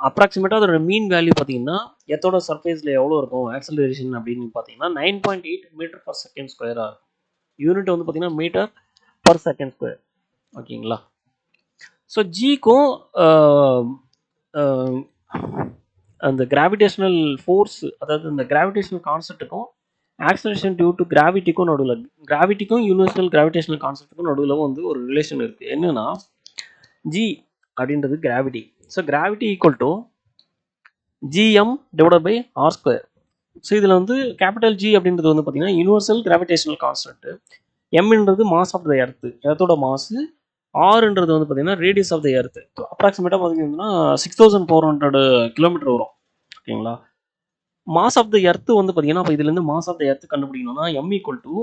அப்ராக்சிமேட்டாக அதோட மீன் வேல்யூ பார்த்தீங்கன்னா எர்த்தோட சர்ஃபேஸில் எவ்வளோ இருக்கும் ஆக்சலரேஷன் அப்படின்னு பார்த்தீங்கன்னா 9.8 மீட்டர்/செகண்ட் ஸ்கொயராக இருக்கும். யூனிட் வந்து பார்த்தீங்கன்னா மீட்டர்/செகண்ட் ஸ்கொயர். ஓகேங்களா? ஸோ ஜிக்கும் அந்த கிராவிடேஷனல் ஃபோர்ஸ், அதாவது இந்த கிராவிடேஷனல் கான்செப்ட்டுக்கும் ஆக்சலரேஷன் டியூ டு கிராவிட்டிக்கும் யூனிவர்சல் கிராவிடேஷனல் கான்செப்ட்டுக்கும் நடுவில் வந்து ஒரு ரிலேஷன் இருக்குது. என்னன்னா ஜி அப்படின்றது gravity. So gravity equal to Gm/R². So இதில் வந்து கேபிட்டல் G அப்படின்றது வந்து பார்த்தீங்கன்னா யூனிவர்சல் கிராவிடேஷனல் கான்ஸ்டன்ட், எம்ன்றது மாஸ் ஆஃப் த எர்த்தோட மாசு, ஆர்ன்றது வந்து பார்த்தீங்கன்னா ரேடியஸ் ஆஃப் த எர்த். அப்ராக்சிமேட்டாக பார்த்தீங்கன்னா 6400 கிலோமீட்டர் வரும். ஓகேங்களா? மாஸ் ஆஃப் த எர்த் வந்து பார்த்தீங்கன்னா, அப்போ இதுலேருந்து மாஸ் ஆஃப் த எர்த் கண்டுபிடிக்கணும்னா m equal to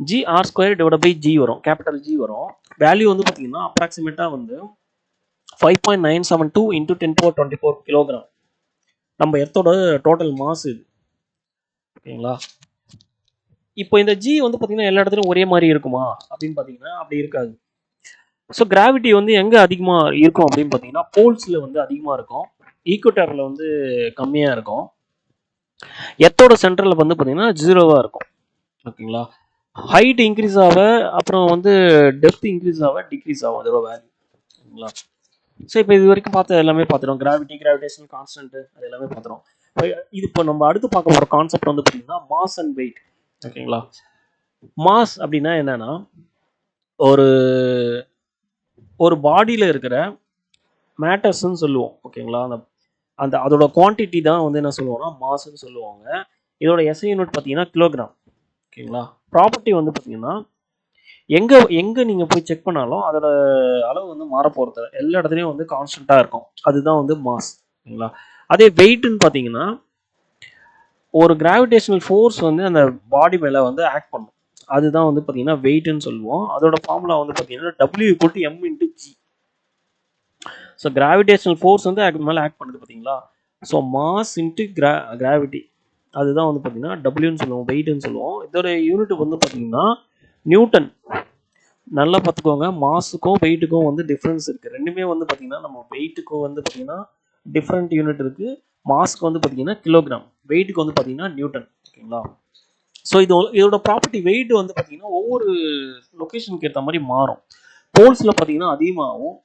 gr square divide by g வரும், கேபிட்டல் G வரும். வேல்யூ வந்து பார்த்தீங்கன்னா அப்ராக்சிமேட்டாக வந்து 5.972 இன்டூ 10^24 கிலோகிராம். நம்ம எர்த்தோட டோட்டல் மாஸ் இது, ஓகேங்களா. இப்போ இந்த G வந்து பார்த்தீங்கன்னா எல்லா இடத்துலையும் ஒரே மாதிரி இருக்குமா அப்படின்னு பார்த்தீங்கன்னா அப்படி இருக்காது. ஸோ கிராவிட்டி வந்து எங்கே அதிகமாக இருக்கும் அப்படின்னு பார்த்தீங்கன்னா போல்ஸில் வந்து அதிகமாக இருக்கும், ஈக்குவேட்டரில் வந்து கம்மியாக இருக்கும், எர்த்தோட சென்டரில் வந்து பார்த்தீங்கன்னா ஜீரோவாக இருக்கும், ஓகேங்களா. ஹைட் இன்க்ரீஸ் ஆக அப்புறம் வந்து டெப்த் இன்க்ரீஸ் ஆக டிக்ரீஸ் ஆகும் அதோட வேல்யூ, ஓகேங்களா. ஸோ இப்போ இது வரைக்கும் பார்த்து எல்லாமே பார்த்துடும், கிராவிட்டி, கிராவிடேஷன் கான்ஸ்டன்ட், அது எல்லாமே பார்த்துடும். இது இப்போ நம்ம அடுத்து பார்க்க போகிற கான்செப்ட் வந்து பார்த்தீங்கன்னா மாஸ் அண்ட் வெயிட், ஓகேங்களா. மாஸ் அப்படின்னா என்னன்னா ஒரு ஒரு பாடியில் இருக்கிற மேட்டர்ஸ்ன்னு சொல்லுவோம், ஓகேங்களா. அந்த அதோட குவான்டிட்டி தான் வந்து என்ன சொல்லுவோம்னா மாஸ்ன்னு சொல்லுவாங்க. இதோட எஸ்ஐ யூனிட் பார்த்தீங்கன்னா கிலோகிராம், ஓகேங்களா. ப்ராப்பர்ட்டி வந்து பார்த்தீங்கன்னா எங்கே நீங்கள் போய் செக் பண்ணாலும் அதோட அளவு வந்து மாற போகிறது, எல்லா இடத்துலையும் வந்து கான்ஸ்டண்ட்டாக இருக்கும், அதுதான் வந்து மாஸ், ஓகேங்களா. அதே வெயிட்னு பார்த்தீங்கன்னா ஒரு கிராவிடேஷனல் ஃபோர்ஸ் வந்து அந்த பாடி மேலே வந்து ஆக்ட் பண்ணும், அதுதான் வந்து பார்த்தீங்கன்னா வெயிட்னு சொல்லுவோம். அதோட ஃபார்முலா வந்து பார்த்தீங்கன்னா W=m×G. ஸோ கிராவிடேஷனல் ஃபோர்ஸ் வந்து அது மேலே ஆக்ட் பண்ணுது பார்த்தீங்களா. ஸோ மாஸ் இன்ட்டு கிராவிட்டி, அதுதான் வந்து பார்த்தீங்கன்னா டபிள்யூன்னு சொல்லுவோம், வெயிட்னு சொல்லுவோம். இதோட யூனிட் வந்து பார்த்தீங்கன்னா நியூட்டன். நல்லா பார்த்துக்கோங்க, மாஸுக்கும் வெயிட்டுக்கும் வந்து டிஃப்ரென்ஸ் இருக்குது. ரெண்டுமே வந்து பார்த்தீங்கன்னா நம்ம வெயிட்டுக்கும் வந்து பார்த்தீங்கன்னா டிஃப்ரெண்ட் யூனிட் இருக்குது. மாஸ்க்கு வந்து பார்த்தீங்கன்னா கிலோகிராம், வெயிட்டுக்கு வந்து பார்த்தீங்கன்னா நியூட்டன், ஓகேங்களா. ஸோ இதோட ப்ராப்பர்ட்டி வெயிட் வந்து பார்த்தீங்கன்னா ஒவ்வொரு லொக்கேஷனுக்கு ஏற்ற மாதிரி மாறும். போல்ஸில் பார்த்தீங்கன்னா அதிகமாகவும்,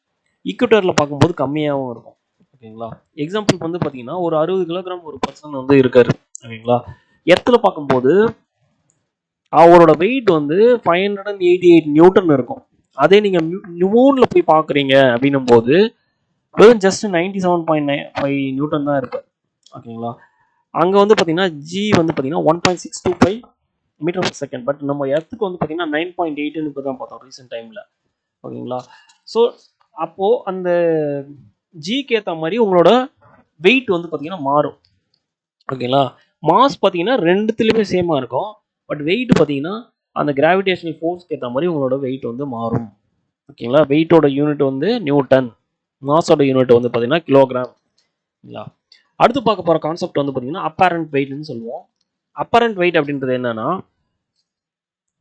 ஈக்குவேட்டரில் பார்க்கும்போது கம்மியாகவும் இருக்கும், ஓகேங்களா. எக்ஸாம்பிளுக்கு வந்து பார்த்தீங்கன்னா ஒரு 60 கிலோகிராம் ஒரு பர்சன் வந்து இருக்காரு, ஓகேங்களா. எர்த்தில் பார்க்கும்போது அவரோட வெயிட் வந்து 588 நியூட்டன் இருக்கும். அதே நீங்கள் மூணில் போய் பார்க்குறீங்க அப்படின்னும் போது வெறும் ஜஸ்ட் 97.95 நியூட்டன் தான் இருப்பார், ஓகேங்களா. அங்கே வந்து பார்த்தீங்கன்னா ஜி வந்து பார்த்தீங்கன்னா 1.625 மீட்டர் பர் செகண்ட். பட் நம்ம எர்த்துக்கு வந்து பார்த்தீங்கன்னா 9.8ன்னு இப்போ தான் பார்த்தோம் ரீசெண்ட் டைமில், ஓகேங்களா. ஸோ அப்போது அந்த ஜிக்கு ஏற்ற மாதிரி உங்களோட வெயிட் வந்து பார்த்தீங்கன்னா மாறும், ஓகேங்களா. மாஸ் பார்த்தீங்கன்னா ரெண்டுத்துலேயுமே சேமாக இருக்கும், பட் வெயிட் பார்த்தீங்கன்னா அந்த கிராவிடேஷனல் ஃபோர்ஸ்க்கு ஏற்ற மாதிரி உங்களோட வெயிட் வந்து மாறும், ஓகேங்களா. வெயிட்டோட யூனிட் வந்து நியூட்டன், மாஸோட யூனிட் வந்து பார்த்தீங்கன்னா கிலோகிராம், ஓகேங்களா. அடுத்து பார்க்க போகிற கான்செப்ட் வந்து பார்த்தீங்கன்னா அப்பேரண்ட் வெயிட்னு சொல்லுவோம். அப்பேரண்ட் வெயிட் அப்படின்றது என்னன்னா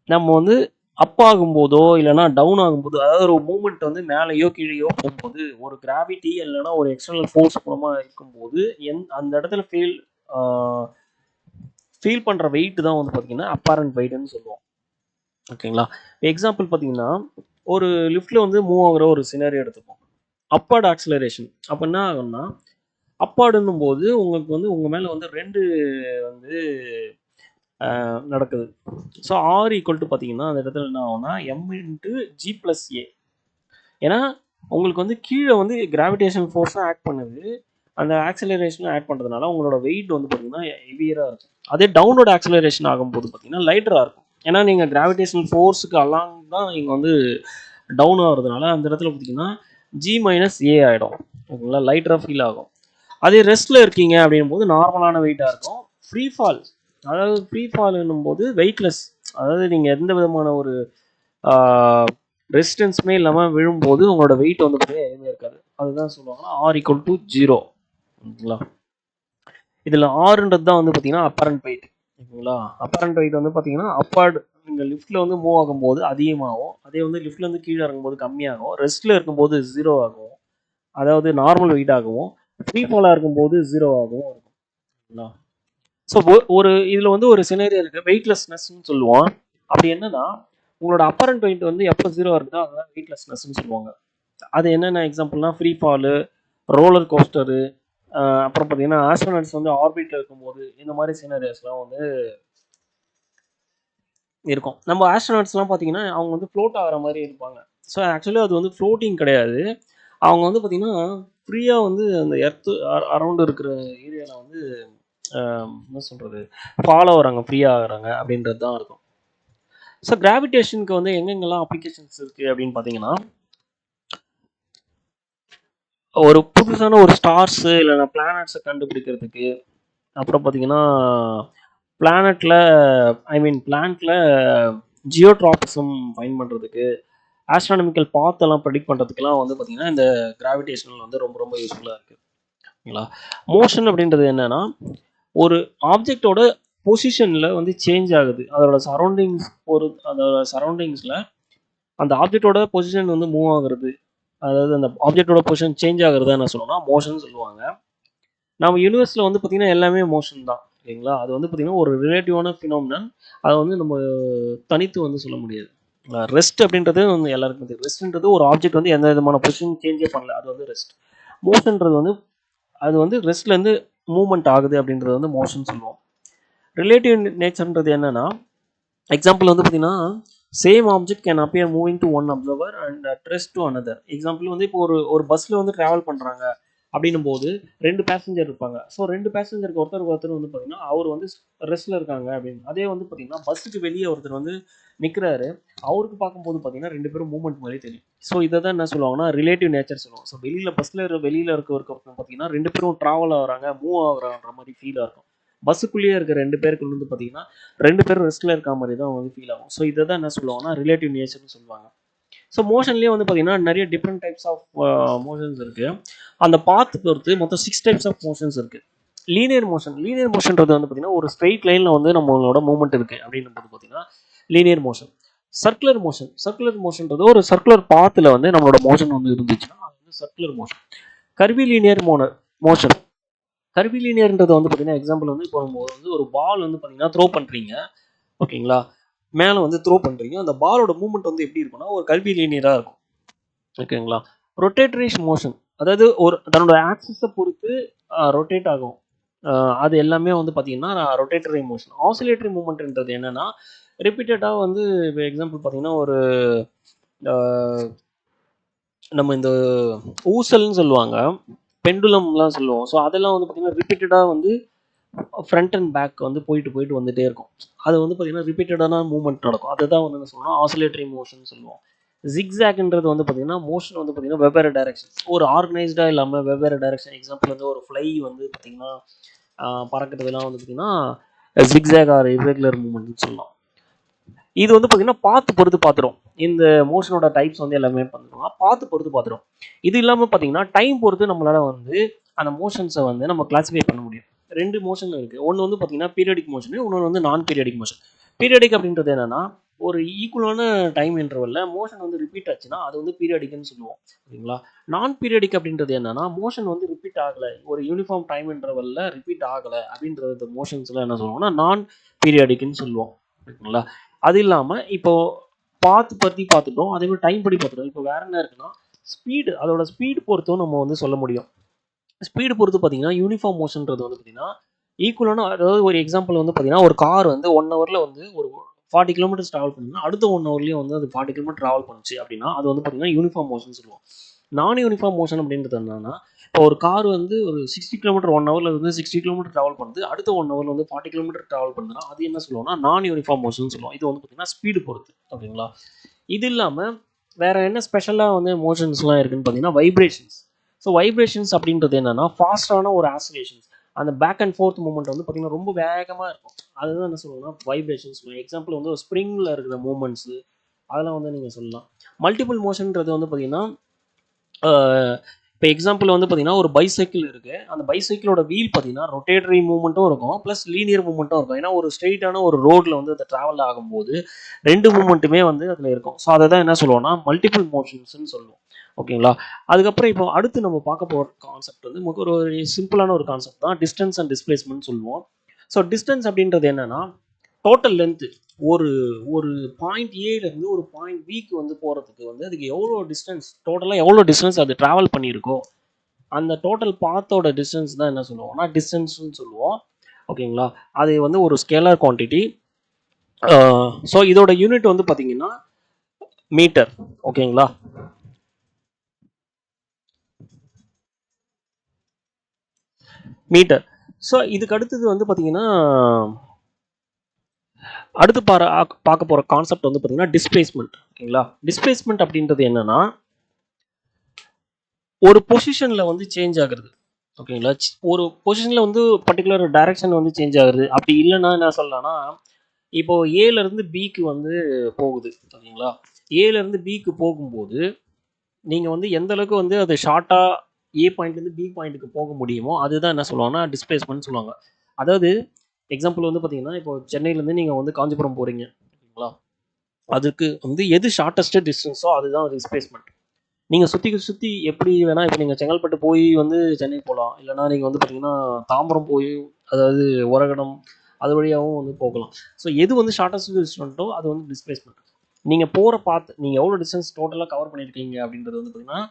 நம்ம வந்து அப் ஆகும்போதோ இல்லைனா டவுன் ஆகும்போது, அதாவது ஒரு மூமெண்ட் வந்து மேலேயோ கீழேயோ போகும்போது ஒரு கிராவிட்டி இல்லைனா ஒரு எக்ஸ்டர்னல் ஃபோர்ஸ் மூலமாக இருக்கும்போது அந்த இடத்துல ஃபீல் பண்ணுற வெயிட் தான் வந்து பார்த்தீங்கன்னா அப்பேரண்ட் வெயிட்னு சொல்லுவோம், ஓகேங்களா. எக்ஸாம்பிள் பார்த்தீங்கன்னா ஒரு லிஃப்ட்டில் வந்து மூவ் ஆகுற ஒரு சினாரியோ எடுத்துப்போம். அப்பார்ட் ஆக்சிலரேஷன் அப்போ என்ன ஆகும்னா, அப்பார்டுன்னும் போது உங்களுக்கு வந்து உங்கள் மேலே வந்து 2 வந்து நடக்குது. ஸோ ஆர் ஈக்குவல் டு பார்த்தீங்கன்னா அந்த இடத்துல என்ன ஆகும்னா m×G+A. ஏன்னா உங்களுக்கு வந்து கீழே வந்து கிராவிடேஷன் ஃபோர்ஸும் ஆக்ட் பண்ணுது, அந்த ஆக்சிலரேஷனும் ஆட் பண்ணுறதுனால உங்களோட வெயிட் வந்து பார்த்தீங்கன்னா ஹெவியராக இருக்கும். அதே டவுன்வர்ட் ஆக்சிலரேஷன் ஆகும்போது பார்த்தீங்கன்னா லைட்டராக இருக்கும், ஏன்னா நீங்கள் கிராவிடேஷனல் ஃபோர்ஸுக்கு அலாங் தான் நீங்கள் வந்து டவுன் ஆகிறதுனால அந்த இடத்துல பார்த்தீங்கன்னா G-A ஆகிடும், ஓகேங்களா. லைட்டராக ஃபீல் ஆகும். அதே ரெஸ்ட்டில் இருக்கீங்க அப்படின்னும் போது நார்மலான வெயிட்டாக இருக்கும். ஃப்ரீ ஃபால், அதாவது ஃப்ரீ ஃபால்னும் போது வெயிட்லெஸ், அதாவது நீங்கள் எந்த விதமான ஒரு ரெசிஸ்டன்ஸுமே இல்லாமல் விழும்போது உங்களோட வெயிட் வந்து பார்த்தீங்கன்னா எதுவுமே இருக்காது. அதுதான் சொல்லுவாங்கன்னா R=0, ஓகேங்களா. இதில் ஆறுன்றது தான் வந்து பார்த்தீங்கன்னா அப்பரண்ட் வெயிட், ஓகேங்களா. அப்பரண்ட் வெயிட் வந்து பார்த்தீங்கன்னா அப்பார்டு நீங்கள் லிஃப்ட்டில் வந்து மூவ் ஆகும்போது அதிகமாகும், அதே வந்து லிஃப்ட்லேருந்து கீழே இறங்கும்போது கம்மியாகும், ரெஸ்ட்டில் இருக்கும்போது 0 ஆகும், அதாவது நார்மல் வெயிட் ஆகும், ஃப்ரீ ஃபாலாக இருக்கும்போது 0 ஆகும், ஓகேங்களா. ஸோ ஒரு இதில் வந்து ஒரு சினேரியோ இருக்குது, வெயிட்லெஸ்னஸ்ன்னு சொல்லுவோம். அப்படி என்னன்னா உங்களோட அப்பரண்ட் வெயிட் வந்து எப்போ 0 இருக்குதோ அதுதான் வெயிட்லெஸ்னஸ்ன்னு சொல்லுவாங்க. அது என்னென்ன எக்ஸாம்பிள்னா ஃப்ரீ ஃபாலு, ரோலர் கோஸ்டரு, அப்புறம் பார்த்தீங்கன்னா ஆஸ்ட்ரோனட்ஸ் வந்து ஆர்பிட்டில் இருக்கும்போது இந்த மாதிரி சினரியோஸ்லாம் வந்து இருக்கும். நம்ம ஆஸ்ட்ரோனட்ஸ்லாம் பார்த்தீங்கன்னா அவங்க வந்து ஃப்ளோட் ஆகிற மாதிரி இருப்பாங்க. ஸோ ஆக்சுவலி அது வந்து ஃப்ளோட்டிங் கிடையாது, அவங்க வந்து பார்த்தீங்கன்னா ஃப்ரீயாக வந்து அந்த எர்த்து அரௌண்ட் இருக்கிற ஏரியாவில் வந்து என்ன சொல்கிறது ஃபாலோ ஆகிறாங்க, ஃப்ரீயாக ஆகிறாங்க அப்படின்றது தான் இருக்கும். ஸோ கிராவிடேஷனுக்கு வந்து எங்கெங்கெல்லாம் அப்ளிகேஷன்ஸ் இருக்குது அப்படின்னு பார்த்தீங்கன்னா ஒரு புதுசான ஒரு ஸ்டார்ஸு இல்லைனா பிளானட்ஸை கண்டுபிடிக்கிறதுக்கு, அப்புறம் பார்த்தீங்கன்னா பிளானட்டில் பிளான்ட்டில் ஜியோட்ராபிசம் ஃபைன் பண்ணுறதுக்கு, ஆஸ்ட்ரானமிக்கல் பாத் எல்லாம் ப்ரெடிக்ட் பண்ணுறதுக்கெல்லாம் வந்து பார்த்தீங்கன்னா இந்த கிராவிடேஷனல் வந்து ரொம்ப ரொம்ப யூஸ்ஃபுல்லாக இருக்குது. ஓகேங்களா? மோஷன் அப்படின்றது என்னன்னா, ஒரு ஆப்ஜெக்டோட பொசிஷனில் வந்து சேஞ்ச் ஆகுது. அதோட சரௌண்டிங்ஸில் அந்த ஆப்ஜெக்டோட பொசிஷன் வந்து மூவ் ஆகுறது, அதாவது அந்த ஆப்ஜெக்டோட பொசிஷன் சேஞ்ச் ஆகுறத என்ன சொல்லணும்னா மோஷன் சொல்லுவாங்க. நம்ம யூனிவர்ஸில் வந்து பார்த்திங்கன்னா எல்லாமே மோஷன் தான். ஓகேங்களா? அது வந்து பார்த்திங்கன்னா ஒரு ரிலேட்டிவான ஃபினாமினன். அதை வந்து நம்ம தனித்து வந்து சொல்ல முடியாது. ரெஸ்ட் அப்படின்றது வந்து எல்லாருக்கும் தெரியும். ரெஸ்ட்ன்றது ஒரு ஆப்ஜெக்ட் வந்து எந்த விதமான பொசிஷன் சேஞ்சே பண்ணல, அது வந்து ரெஸ்ட். மோஷன்றது வந்து அது வந்து ரெஸ்ட்லேருந்து மூவ்மெண்ட் ஆகுது அப்படின்றது வந்து மோஷன் சொல்லுவோம். ரிலேட்டிவ் நேச்சர்ன்றது என்னன்னா, எக்ஸாம்பிள் வந்து பார்த்தீங்கன்னா same object can appear moving to one observer and at rest to another. Example வந்து இப்போ ஒரு பஸ்ஸில் வந்து ட்ராவல் பண்ணுறாங்க அப்படின்னும் போது 2 பேசஞ்சர் இருப்பாங்க. ஸோ 2 பேசஞ்சருக்கு ஒருத்தர் வந்து பார்த்தீங்கன்னா அவர் வந்து ரெஸ்ட்டில் இருக்காங்க அப்படின்னு. அதே வந்து பார்த்தீங்கன்னா பஸ்ஸுக்கு வெளியே ஒருத்தர் வந்து நிற்கிறாரு. அவருக்கு பார்க்கும்போது பார்த்தீங்கன்னா 2 பேரும் மூவ்மெண்ட் மாதிரி தெரியும். ஸோ இதை தான் என்ன சொல்லுவாங்கன்னா ரிலேட்டிவ் நேச்சர் சொல்லுவோம். ஸோ வெளியில் இருக்கவருக்கு பார்த்தீங்கன்னா 2 பேரும் ட்ராவல் ஆகுறாங்க, மூவ் ஆகுறான்ற மாதிரி ஃபீலாக இருக்கும். பஸ்ஸுக்குள்ளேயே இருக்க 2 பேருக்கு வந்து பார்த்தீங்கன்னா 2 பேரும் ரெஸ்ட்டில் இருக்க மாதிரி தான் வந்து ஃபீல் ஆகும். ஸோ இதை தான் என்ன சொல்லுவாங்கன்னா ரிலேட்டிவ் நேச்சர்னு சொல்லுவாங்க. ஸோ மோஷன்லேயே வந்து பார்த்தீங்கன்னா நிறைய டிஃப்ரெண்ட் டைப்ஸ் ஆஃப் மோஷன்ஸ் இருக்குது. அந்த பாத்து பொறுத்து மொத்தம் 6 டைப்ஸ் ஆஃப் மோஷன்ஸ் இருக்குது. லீனியர் மோஷன்றது வந்து பார்த்தீங்கன்னா ஒரு ஸ்ட்ரெயிட் லைனில் வந்து நம்மளோட மூவ்மெண்ட் இருக்குது அப்படின்னும் போது பார்த்தீங்கன்னா லீனியர் மோஷன். சர்க்குலர் மோஷன்றது ஒரு சர்க்குலர் பாத்தில் வந்து நம்மளோட மோஷன் வந்து இருந்துச்சுன்னா அது வந்து சர்க்குலர் மோஷன். கர்விலீனியர் மோஷன். கர்விலீனியர்ன்றது வந்து பார்த்தீங்கன்னா எக்ஸாம்பிள் வந்து இப்போ நம்ம வந்து ஒரு பால் வந்து பார்த்தீங்கன்னா த்ரோ பண்ணுறீங்க. ஓகேங்களா? மேலே வந்து த்ரோ பண்ணுறீங்க. அந்த பாலோட மூவ்மெண்ட் வந்து எப்படி இருக்குன்னா ஒரு கர்விலீனியராக இருக்கும். ஓகேங்களா? ரொட்டேட்டரி மோஷன், அதாவது ஒரு தன்னோட ஆக்சிஸை பொறுத்து ரொட்டேட் ஆகும். அது எல்லாமே வந்து பார்த்தீங்கன்னா ரொட்டேட்டரி மோஷன். ஆசிலேட்டரி மூவ்மெண்ட்ன்றது என்னன்னா ரிப்பீட்டடாக வந்து இப்போ எக்ஸாம்பிள் பார்த்தீங்கன்னா ஒரு நம்ம இந்த ஊசல்னு சொல்லுவாங்க, பெண்டுலம்லாம் சொல்லுவோம். ஸோ அதெல்லாம் வந்து பார்த்தீங்கன்னா ரிப்பீட்டடாக வந்து ஃப்ரண்ட் அண்ட் பேக் வந்து போயிட்டு வந்துட்டே இருக்கும். அது வந்து பார்த்தீங்கன்னா ரிப்பீட்டடான மூவ்மெண்ட் நடக்கும். அதுதான் வந்து என்ன சொல்லணும் ஆசிலேட்டரி மோஷன் சொல்லுவோம். ஜிக்ஸாக்ன்றது வந்து பார்த்தீங்கன்னா மோஷன் வந்து பார்த்தீங்கன்னா வெவ்வேறு டைரக்ஷன், ஒரு ஆர்கனைஸ்டாக இல்லாமல் வெவ்வேறு டைரக்ஷன். எக்ஸாம்பிள் வந்து ஒரு ஃப்ளை வந்து பார்த்தீங்கன்னா பறக்கிறதுலாம் வந்து பார்த்தீங்கன்னா ஜிக்ஸாக் ஆர் இர்ரெகுலர் மூவ்மெண்ட்னு சொல்லலாம். இது வந்து பார்த்தீங்கன்னா பொறுத்து பார்த்துரும். இந்த மோஷனோட டைப்ஸ் வந்து எல்லாமே பண்ணுறோம் பொறுத்து பார்த்துரும். இது இல்லாமல் பார்த்தீங்கன்னா டைம் பொறுத்து நம்மளால வந்து அந்த மோஷன்ஸை வந்து நம்ம கிளாஸிஃபை பண்ண முடியும். 2 மோஷன் இருக்குது. ஒன்று வந்து பார்த்தீங்கன்னா பீரியடிக் மோஷன், இன்னொன்று வந்து நான் பீரியடிக் மோஷன். பீரியடிக் அப்படின்றது என்னன்னா ஒரு ஈக்குவலான டைம் இன்டர்வல்ல மோஷன் வந்து ரிப்பீட் ஆச்சுன்னா அது வந்து பீரியடிக்னு சொல்லுவோம். ஓகேங்களா? நான் பீரியடிக் அப்படின்றது என்னன்னா மோஷன் வந்து ரிப்பீட் ஆகலை, ஒரு யூனிஃபார்ம் டைம் இன்டர்வல்ல ரிப்பீட் ஆகலை அப்படின்றது மோஷன்ஸ்லாம் என்ன சொல்லுவோம்னா நான் பீரியடிக்னு சொல்லுவோம். ஓகேங்களா? அது இல்லாமல் இப்போ பற்றி பார்த்துட்டோம், அதே மாதிரி டைம் படி பார்த்துட்டோம். இப்போ வேற என்ன இருக்குன்னா ஸ்பீடு, அதோட ஸ்பீடு பொறுத்தும் நம்ம வந்து சொல்ல முடியும். ஸ்பீடு பொறுத்து பார்த்தீங்கன்னா யூனிஃபார்ம் மோஷன்றது வந்து பார்த்தீங்கன்னா ஈக்குவலான, அதாவது ஒரு எக்ஸாம்பிள் வந்து பார்த்தீங்கன்னா ஒரு கார் வந்து 1 ஹவரில் வந்து ஒரு 40 கிலோமீட்டர்ஸ் ட்ராவல் பண்ணுன்னா அடுத்த 1 ஹவர்லேயும் வந்து அது 40 கிலோமீட்டர் ட்ராவல் பண்ணுச்சு அப்படின்னா அது வந்து பார்த்தீங்கன்னா யூனிஃபார்ம் மோஷன் சொல்லுவோம். நான் யூனிஃபார்ம் மோஷன் அப்படின்றது என்னன்னா இப்போ ஒரு கார் வந்து ஒரு 60 கிலோமீட்டர் 1 ஹவரில் வந்து 60 கிலோமீட்டர் ட்ராவல் பண்ணுது, அடுத்த 1 ஹவரில் வந்து 40 கிலோமீட்டர் ட்ராவல் பண்ணுதுன்னா அது என்ன சொல்லுவோம்னா நான் யூனிஃபார்ம் மோஷன் சொல்லுவோம். இது வந்து பார்த்தீங்கன்னா ஸ்பீடு பொறுத்து. ஓகேங்களா? இது இல்லாமல் வேற என்ன ஸ்பெஷலாக வந்து மோஷன்ஸ்லாம் இருக்குன்னு பார்த்தீங்கன்னா வைப்ரேஷன்ஸ். ஸோ வைப்ரேஷன்ஸ் அப்படின்றது என்னன்னா ஃபாஸ்டான ஒரு ஆசிலேஷன்ஸ், அந்த பேக் அண்ட் ஃபோர்த் மூவ்மெண்ட் வந்து பார்த்தீங்கன்னா ரொம்ப வேகமாக இருக்கும். அதுதான் என்ன சொல்லுவோம்னா வைப்ரேஷன்ஸ். எக்ஸாம்பிள் வந்து ஒரு ஸ்ப்ரிங்கில் இருக்கிற மூவ்மெண்ட்ஸு அதெல்லாம் வந்து நீங்கள் சொல்லலாம். மல்டிபிள் மோஷன்ன்றது வந்து பார்த்தீங்கன்னா இப்போ எக்ஸாம்பிள் வந்து பார்த்தீங்கன்னா ஒரு பைசைக்கிள் இருக்குது. அந்த பைசைக்கிளோட வீல் பார்த்தீங்கன்னா ரொட்டேட்டரி மூவ்மெண்ட்டும் இருக்கும் ப்ளஸ் லீனியர் மூவ்மெண்ட்டும் இருக்கும். ஏன்னா ஒரு ஸ்ட்ரெயிட்டான ஒரு ரோடில் வந்து அதை ட்ராவல் ஆகும்போது 2 மூவ்மெண்ட்டுமே வந்து அதில் இருக்கும். ஸோ அதை தான் என்ன சொல்லுவோம்னா மல்டிபிள் மோஷன்ஸ்ன்னு சொல்லுவோம். ஓகேங்களா? அதுக்கப்புறம் இப்போ அடுத்து நம்ம பார்க்க போகிற கான்செப்ட் வந்து நமக்கு ஒரு சிம்பிளான ஒரு கான்செப்ட் தான் டிஸ்டன்ஸ் அண்ட் டிஸ்பிளேஸ்மெண்ட் சொல்லுவோம். ஸோ டிஸ்டன்ஸ் அப்படின்றது என்னன்னா டோட்டல் லென்த்து, ஒரு ஒரு பாயிண்ட் ஏலேருந்து ஒரு பாயிண்ட் பிக்கு வந்து போகிறதுக்கு வந்து அதுக்கு எவ்வளோ டிஸ்டன்ஸ், டோட்டலாக எவ்வளோ டிஸ்டன்ஸ் அது ட்ராவல் பண்ணியிருக்கோ அந்த டோட்டல் பாத்தோட டிஸ்டன்ஸ் தான் என்ன சொல்லுவோம்னா டிஸ்டன்ஸ்னு சொல்லுவோம். ஓகேங்களா? அது வந்து ஒரு ஸ்கேலர் குவான்டிட்டி. ஸோ இதோட யூனிட் வந்து பார்த்தீங்கன்னா மீட்டர். ஓகேங்களா? மீட்டர். ஸோ இதுக்கு அடுத்தது வந்து பார்த்தீங்கன்னா அடுத்து பார்க்க போகிற கான்செப்ட் வந்து பார்த்தீங்கன்னா டிஸ்பிளேஸ்மெண்ட். ஓகேங்களா? டிஸ்பிளேஸ்மெண்ட் அப்படின்றது என்னன்னா ஒரு பொசிஷனில் வந்து சேஞ்ச் ஆகுறது. ஓகேங்களா? ஒரு பொசிஷனில் வந்து பர்டிகுலர் டைரக்ஷன் வந்து சேஞ்ச் ஆகுது. அப்படி இல்லைன்னா என்ன சொல்லலாம்னா, இப்போ ஏலேருந்து பிக்கு வந்து போகுது. ஓகேங்களா? ஏலேருந்து பிக்கு போகும்போது, நீங்கள் வந்து எந்த அளவுக்கு வந்து அது ஷார்ட்டாக ஏ பாயிண்ட்லேருந்து பி பாயிண்ட்டுக்கு போக முடியுமோ, அதுதான் என்ன சொல்லுவாங்கன்னா டிஸ்பிளேஸ்மெண்ட் சொல்லுவாங்க. அதாவது எக்ஸாம்பிள் வந்து பார்த்தீங்கன்னா, இப்போ சென்னையிலேருந்து நீங்கள் வந்து காஞ்சிபுரம் போகிறீங்க. ஓகேங்களா? அதுக்கு வந்து எது ஷார்ட்டஸ்ட் டிஸ்டன்ஸோ அதுதான் டிஸ்பிளேஸ்மெண்ட். நீங்கள் சுற்றி சுற்றி எப்படி வேணால் இப்போ நீங்கள் செங்கல்பட்டு போய் வந்து சென்னை போகலாம். இல்லைனா நீங்கள் வந்து பார்த்தீங்கன்னா தாம்பரம் போய், அதாவது உரகடம் அது வழியாகவும் வந்து போகலாம். ஸோ எது வந்து ஷார்ட்டஸ்ட் டிஸ்டன்ஸோ அது வந்து டிஸ்பிளேஸ்மெண்ட். நீங்கள் போகிற நீங்கள் எவ்வளோ டிஸ்டன்ஸ் டோட்டலாக கவர் பண்ணியிருக்கீங்க அப்படின்றது வந்து பார்த்தீங்கன்னா,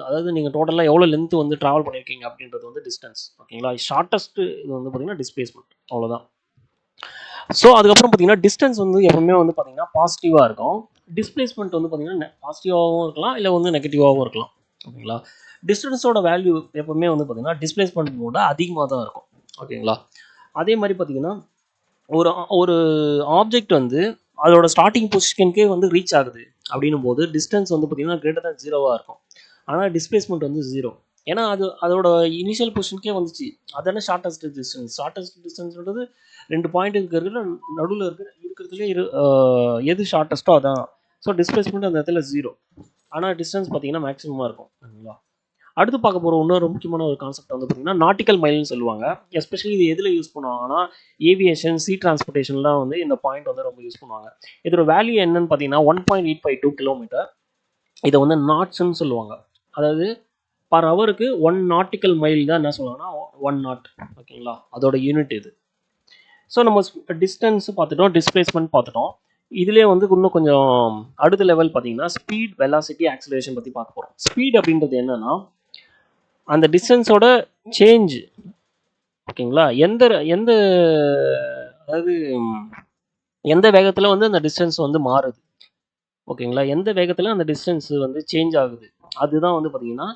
அதாவது நீங்கள் டோட்டலாக எவ்வளோ லென்த் வந்து ட்ராவல் பண்ணியிருக்கீங்க அப்படின்றது வந்து டிஸ்டன்ஸ். ஓகேங்களா? ஷார்ட்டஸ்ட் இது வந்து பார்த்தீங்கன்னா டிஸ்பிளேஸ்மெண்ட். அவ்வளோதான். ஸோ அதுக்கப்புறம் பார்த்தீங்கன்னா டிஸ்டன்ஸ் வந்து எப்பவுமே வந்து பார்த்தீங்கன்னா பாசிட்டிவாக இருக்கும். டிஸ்பிளேஸ்மெண்ட் வந்து பார்த்தீங்கன்னா பாசிட்டிவாகவும் இருக்கலாம், இல்லை வந்து நெகட்டிவாகவும் இருக்கலாம். ஓகேங்களா? டிஸ்டன்ஸோட வேல்யூ எப்பவுமே வந்து பார்த்தீங்கன்னா டிஸ்பிளேஸ்மெண்ட்டோட அதிகமாக தான் இருக்கும். ஓகேங்களா? அதே மாதிரி பார்த்தீங்கன்னா ஒரு ஒரு ஆப்ஜெக்ட் வந்து அதோட ஸ்டார்டிங் பொசிஷனுக்கே வந்து ரீச் ஆகுது அப்படின்னும் போது டிஸ்டன்ஸ் வந்து பார்த்தீங்கன்னா கிரேட்டர் தான் ஜீரோவாக இருக்கும். ஆனால் டிஸ்பிளேஸ்மெண்ட் வந்து ஜீரோ. ஏன்னா அதோட இனிஷியல் பொசிஷனுக்கே வந்துச்சு. அதானே ஷார்ட்டஸ்ட் டிஸ்டன்ஸ். ஷார்ட்டஸ்ட் டிஸ்டன்ஸ்ன்றது 2 பாயிண்ட் இருக்கிறதுல நடுவில் இருக்கிறதுலே எது ஷார்ட்டஸ்ட்டோ அதான். ஸோ டிஸ்பிளேஸ்மெண்ட் அந்த இடத்துல ஜீரோ. ஆனால் டிஸ்டன்ஸ் பார்த்தீங்கன்னா மேக்ஸிமமாக இருக்கும். ஓகேங்களா? அடுத்து பார்க்க போகிற இன்னொரு முக்கியமான ஒரு கான்செப்ட் வந்து பார்த்தீங்கன்னா நாட்டிக்கல் மைல்னு சொல்லுவாங்க. எஸ்பெஷலி இது எதில் யூஸ் பண்ணுவாங்கன்னா ஏவியேஷன், சீ டிரான்ஸ்போர்ட்டேஷன்லாம் வந்து இந்த பாயிண்ட் வந்து ரொம்ப யூஸ் பண்ணுவாங்க. இதோட வேல்யூ என்னன்னு பார்த்தீங்கன்னா 1.852 கிலோமீட்டர். இதை வந்து நாட்ஸ்ன்னு சொல்லுவாங்க. அதாவது பர் ஹவருக்கு 1 நாட்டிக்கல் மைல் தான் என்ன சொல்லுவாங்கன்னா 1 நாட். ஓகேங்களா? அதோட யூனிட் இது. ஸோ நம்ம டிஸ்டன்ஸ் பார்த்துட்டோம், டிஸ்பிளேஸ்மெண்ட் பார்த்துட்டோம். இதுலேயே வந்து இன்னும் கொஞ்சம் அடுத்த லெவல் பார்த்தீங்கன்னா ஸ்பீட், வெலாசிட்டி, ஆக்சிலரேஷன் பற்றி பார்க்க போகிறோம். ஸ்பீட் அப்படின்றது என்னன்னா அந்த டிஸ்டன்ஸோட சேஞ்ச். ஓகேங்களா? எந்த எந்த அதாவது எந்த வேகத்தில் வந்து அந்த டிஸ்டன்ஸ் வந்து மாறுது. ஓகேங்களா? எந்த வேகத்தில் அந்த டிஸ்டன்ஸ் வந்து சேஞ்ச் ஆகுது, அதுதான் வந்து பார்த்தீங்கன்னா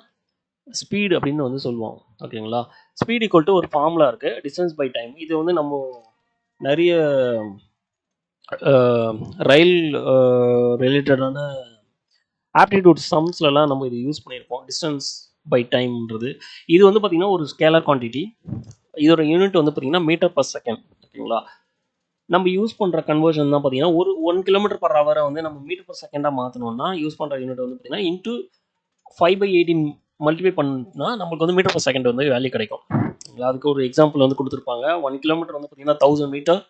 ஸ்பீடு அப்படின்னு வந்து சொல்லுவோம். ஓகேங்களா? ஸ்பீட் ஈக்குவல் டு ஒரு ஃபார்முலா இருக்குது, டிஸ்டன்ஸ் பை டைம். இது வந்து நம்ம நிறைய ரயில் ரிலேட்டடான ஆப்டிடியூட் சம்ஸ்லலாம் நம்ம இது யூஸ் பண்ணியிருப்போம். டிஸ்டன்ஸ் பை டைம்ன்றது இது வந்து பார்த்திங்கன்னா ஒரு ஸ்கேலர் குவான்டிட்டி. இதோட யூனிட் வந்து பார்த்திங்கன்னா மீட்டர் பர் செகண்ட். ஓகேங்களா? நம்ம யூஸ் பண்ணுற கன்வர்ஷன் தான் பார்த்திங்கன்னா ஒரு 1 கிலோமீட்டர் பர் ஹவரை வந்து நம்ம மீட்டர் பர் செகண்டாக மாற்றணும்னா யூஸ் பண்ணுற யூனிட் வந்து பார்த்திங்கன்னா இன்ட்டு 5/18 மல்டிப்ளை பண்ணால் நம்மளுக்கு வந்து மீட்டர் பர் செகண்ட் வந்து வேல்யூ கிடைக்கும். அதுக்கு ஒரு எக்ஸாம்பிள் வந்து கொடுத்துருப்பாங்க. 1 கிலோமீட்டர் வந்து பார்த்திங்கன்னா 1000 மீட்டர்,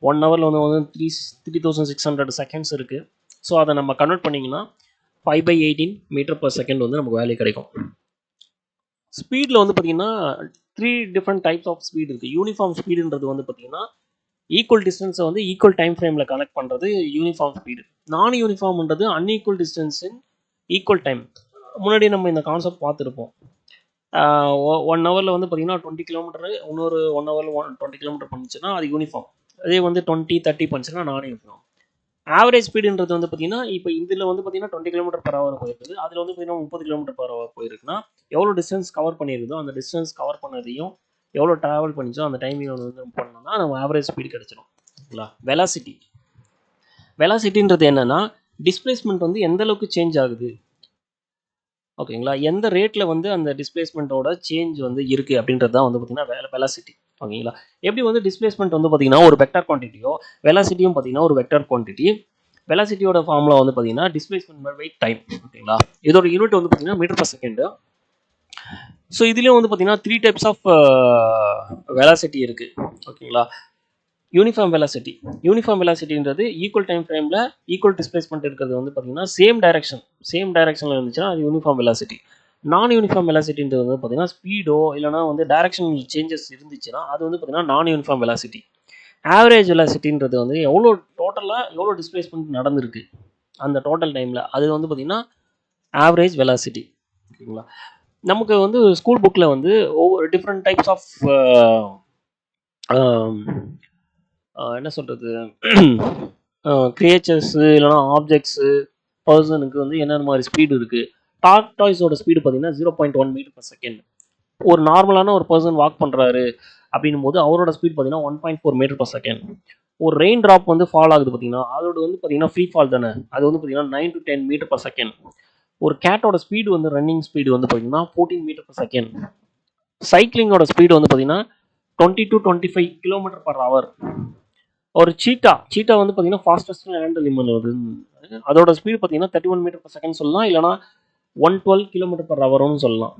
1 ஹவரில் வந்து 3600 செகண்ட்ஸ் இருக்குது. ஸோ அதை நம்ம கன்வெர்ட் பண்ணிங்கன்னா 5/18 மீட்டர் பர் செகண்ட் வந்து நமக்கு வேல்யூ கிடைக்கும். ஸ்பீடில் வந்து பார்த்திங்கன்னா 3 டிஃப்ரெண்ட் டைப்ஸ் ஆஃப் ஸ்பீட் இருக்குது. யூனிஃபார்ம் ஸ்பீடுன்றது வந்து பார்த்திங்கன்னா ஈக்குவல் டிஸ்டன்ஸை வந்து ஈக்குவல் டைம் ஃப்ரேமில் கனெக்ட் பண்ணுறது யூனிஃபார்ம் ஸ்பீடு. நான் யூனிஃபார்ம்ன்றது unequal distance in equal time. முன்னாடி நம்ம இந்த கான்செப்ட் பார்த்துருப்போம். 1 ஹவரில் வந்து பார்த்திங்கன்னா 20 கிலோமீட்டரு, இன்னொரு 1 ஹவரில் 20 கிலோமீட்டர் பண்ணுச்சுன்னா அது யூனிஃபார்ம். அதே வந்து 20-30 பண்ணுச்சுன்னா நான் யூனிஃபார்ம். ஆவரேஜ் ஸ்பீடுன்றது வந்து பார்த்திங்கன்னா இப்போ இதில் வந்து பார்த்திங்கன்னா 20 கிலோமீட்டர் பர் ஹவர் போயிருக்குது. அதில் வந்து பார்த்திங்கன்னா 30 கிலோமீட்டர் பர் ஹவர் போயிருக்குன்னா எவ்வளோ டிஸ்டன்ஸ் கவர் பண்ணியிருக்குதோ அந்த டிஸ்டன்ஸ் கவர் பண்ணதையும் எவ்வளோ ட்ராவல் பண்ணிச்சோ அந்த டைமிங் வந்து பண்ணோம்னா நம்ம ஆவரேஜ் ஸ்பீடு கிடச்சிடும். ஓகேங்களா? வெலாசிட்டின்றது என்னென்னா டிஸ்பிளேஸ்மெண்ட் வந்து எந்த அளவுக்கு சேஞ்ச் ஆகுது. ஓகேங்களா? எந்த ரேட்டில் வந்து அந்த டிஸ்பிளேஸ்மெண்ட்டோட சேஞ்ச் வந்து இருக்குது அப்படின்றது தான் வந்து பார்த்திங்கன்னா வெலாசிட்டி. ஓகேங்களா? எப்படி வந்து டிஸ்பிளேஸ்மெண்ட் வந்து பார்த்திங்கன்னா ஒரு வெக்டர் குவான்டிட்டியோ வெலாசிட்டியும் பார்த்திங்கன்னா ஒரு வெக்டர் குவான்டிட்டி. வெலாசிட்டியோட ஃபார்முலா வந்து பார்த்திங்கன்னா டிஸ்பிளேஸ்மெண்ட் பை டைம். ஓகேங்களா? இதோட யூனிட் வந்து பார்த்திங்கன்னா மீட்டர் பர் செகண்டு. ஸோ இதுலேயும் வந்து பார்த்திங்கன்னா 3 டைப்ஸ் ஆஃப் வெலாசிட்டி இருக்குது. ஓகேங்களா? யூனிஃபார்ம் வெலாசிட்டின்றது ஈக்குவல் டைம் ஃப்ரேமில் ஈக்குவல் டிஸ்பிளேஸ்மெண்ட் இருக்கிறது வந்து பார்த்திங்கன்னா சேம் டைரக்ஷனில் இருந்துச்சுன்னா அது யூனிஃபார்ம் வெலாசிட்டி. நான் யூனிஃபார்ம் வெலாசிட்டின்றது வந்து பார்த்திங்கன்னா ஸ்பீடோ இல்லைனா வந்து டைரக்ஷன் சேஞ்சஸ் இருந்துச்சுன்னா அது வந்து பார்த்திங்கன்னா நான் யூனிஃபார்ம் வெலாசிட்டி. ஆவரேஜ் வெலாசிட்டின்றது வந்து டோட்டலாக எவ்வளோ டிஸ்பிளேஸ்மெண்ட் நடந்திருக்கு அந்த டோட்டல் டைமில், அது வந்து பார்த்திங்கன்னா ஆவரேஜ் வெலாசிட்டி. ஓகேங்களா? நமக்கு வந்து ஸ்கூல் புக்கில் வந்து ஒவ்வொரு டிஃப்ரெண்ட் டைப்ஸ் ஆஃப் என்ன சொல்கிறது கிரியேச்சர்ஸு இல்லைனா ஆப்ஜெக்ட்ஸு பர்சனுக்கு வந்து என்னென்ன மாதிரி ஸ்பீடு இருக்குது. டாய்ஸோட ஸ்பீடு பார்த்திங்கன்னா 0.1 மீட்டர் பர் செகண்ட். ஒரு நார்மலான ஒரு பர்சன் வாக் பண்ணுறாரு அப்படின்னும் போது அவரோட ஸ்பீட் பார்த்திங்கன்னா 1.4 மீட்டர் பர் செகண்ட். ஒரு ரெயின் ட்ராப் வந்து ஃபால் ஆகுது பார்த்திங்கன்னா அதோட வந்து பார்த்திங்கன்னா ஃப்ரீ ஃபால் தானே, அது வந்து பார்த்திங்கன்னா 9 to 10 மீட்டர் பர் செகண்ட். ஒரு கேட்டோட ஸ்பீடு வந்து ரன்னிங் ஸ்பீடு வந்து பார்த்திங்கன்னா 14 மீட்டர் பர் செகண்ட். சைக்கிளிங்கோட ஸ்பீடு வந்து பார்த்தீங்கன்னா 20 to 25 கிலோமீட்டர் பர் ஹவர். ஒரு சீட்டா வந்து பார்த்தீங்கன்னா ஃபாஸ்டஸ்ட் லேண்ட் அனிமல் வருது. அதோட ஸ்பீடு பார்த்தீங்கன்னா 31 மீட்டர் பர் செகண்ட் சொல்லலாம், இல்லைனா 112 கிலோமீட்டர் பர் ஹவர்னு சொல்லலாம்.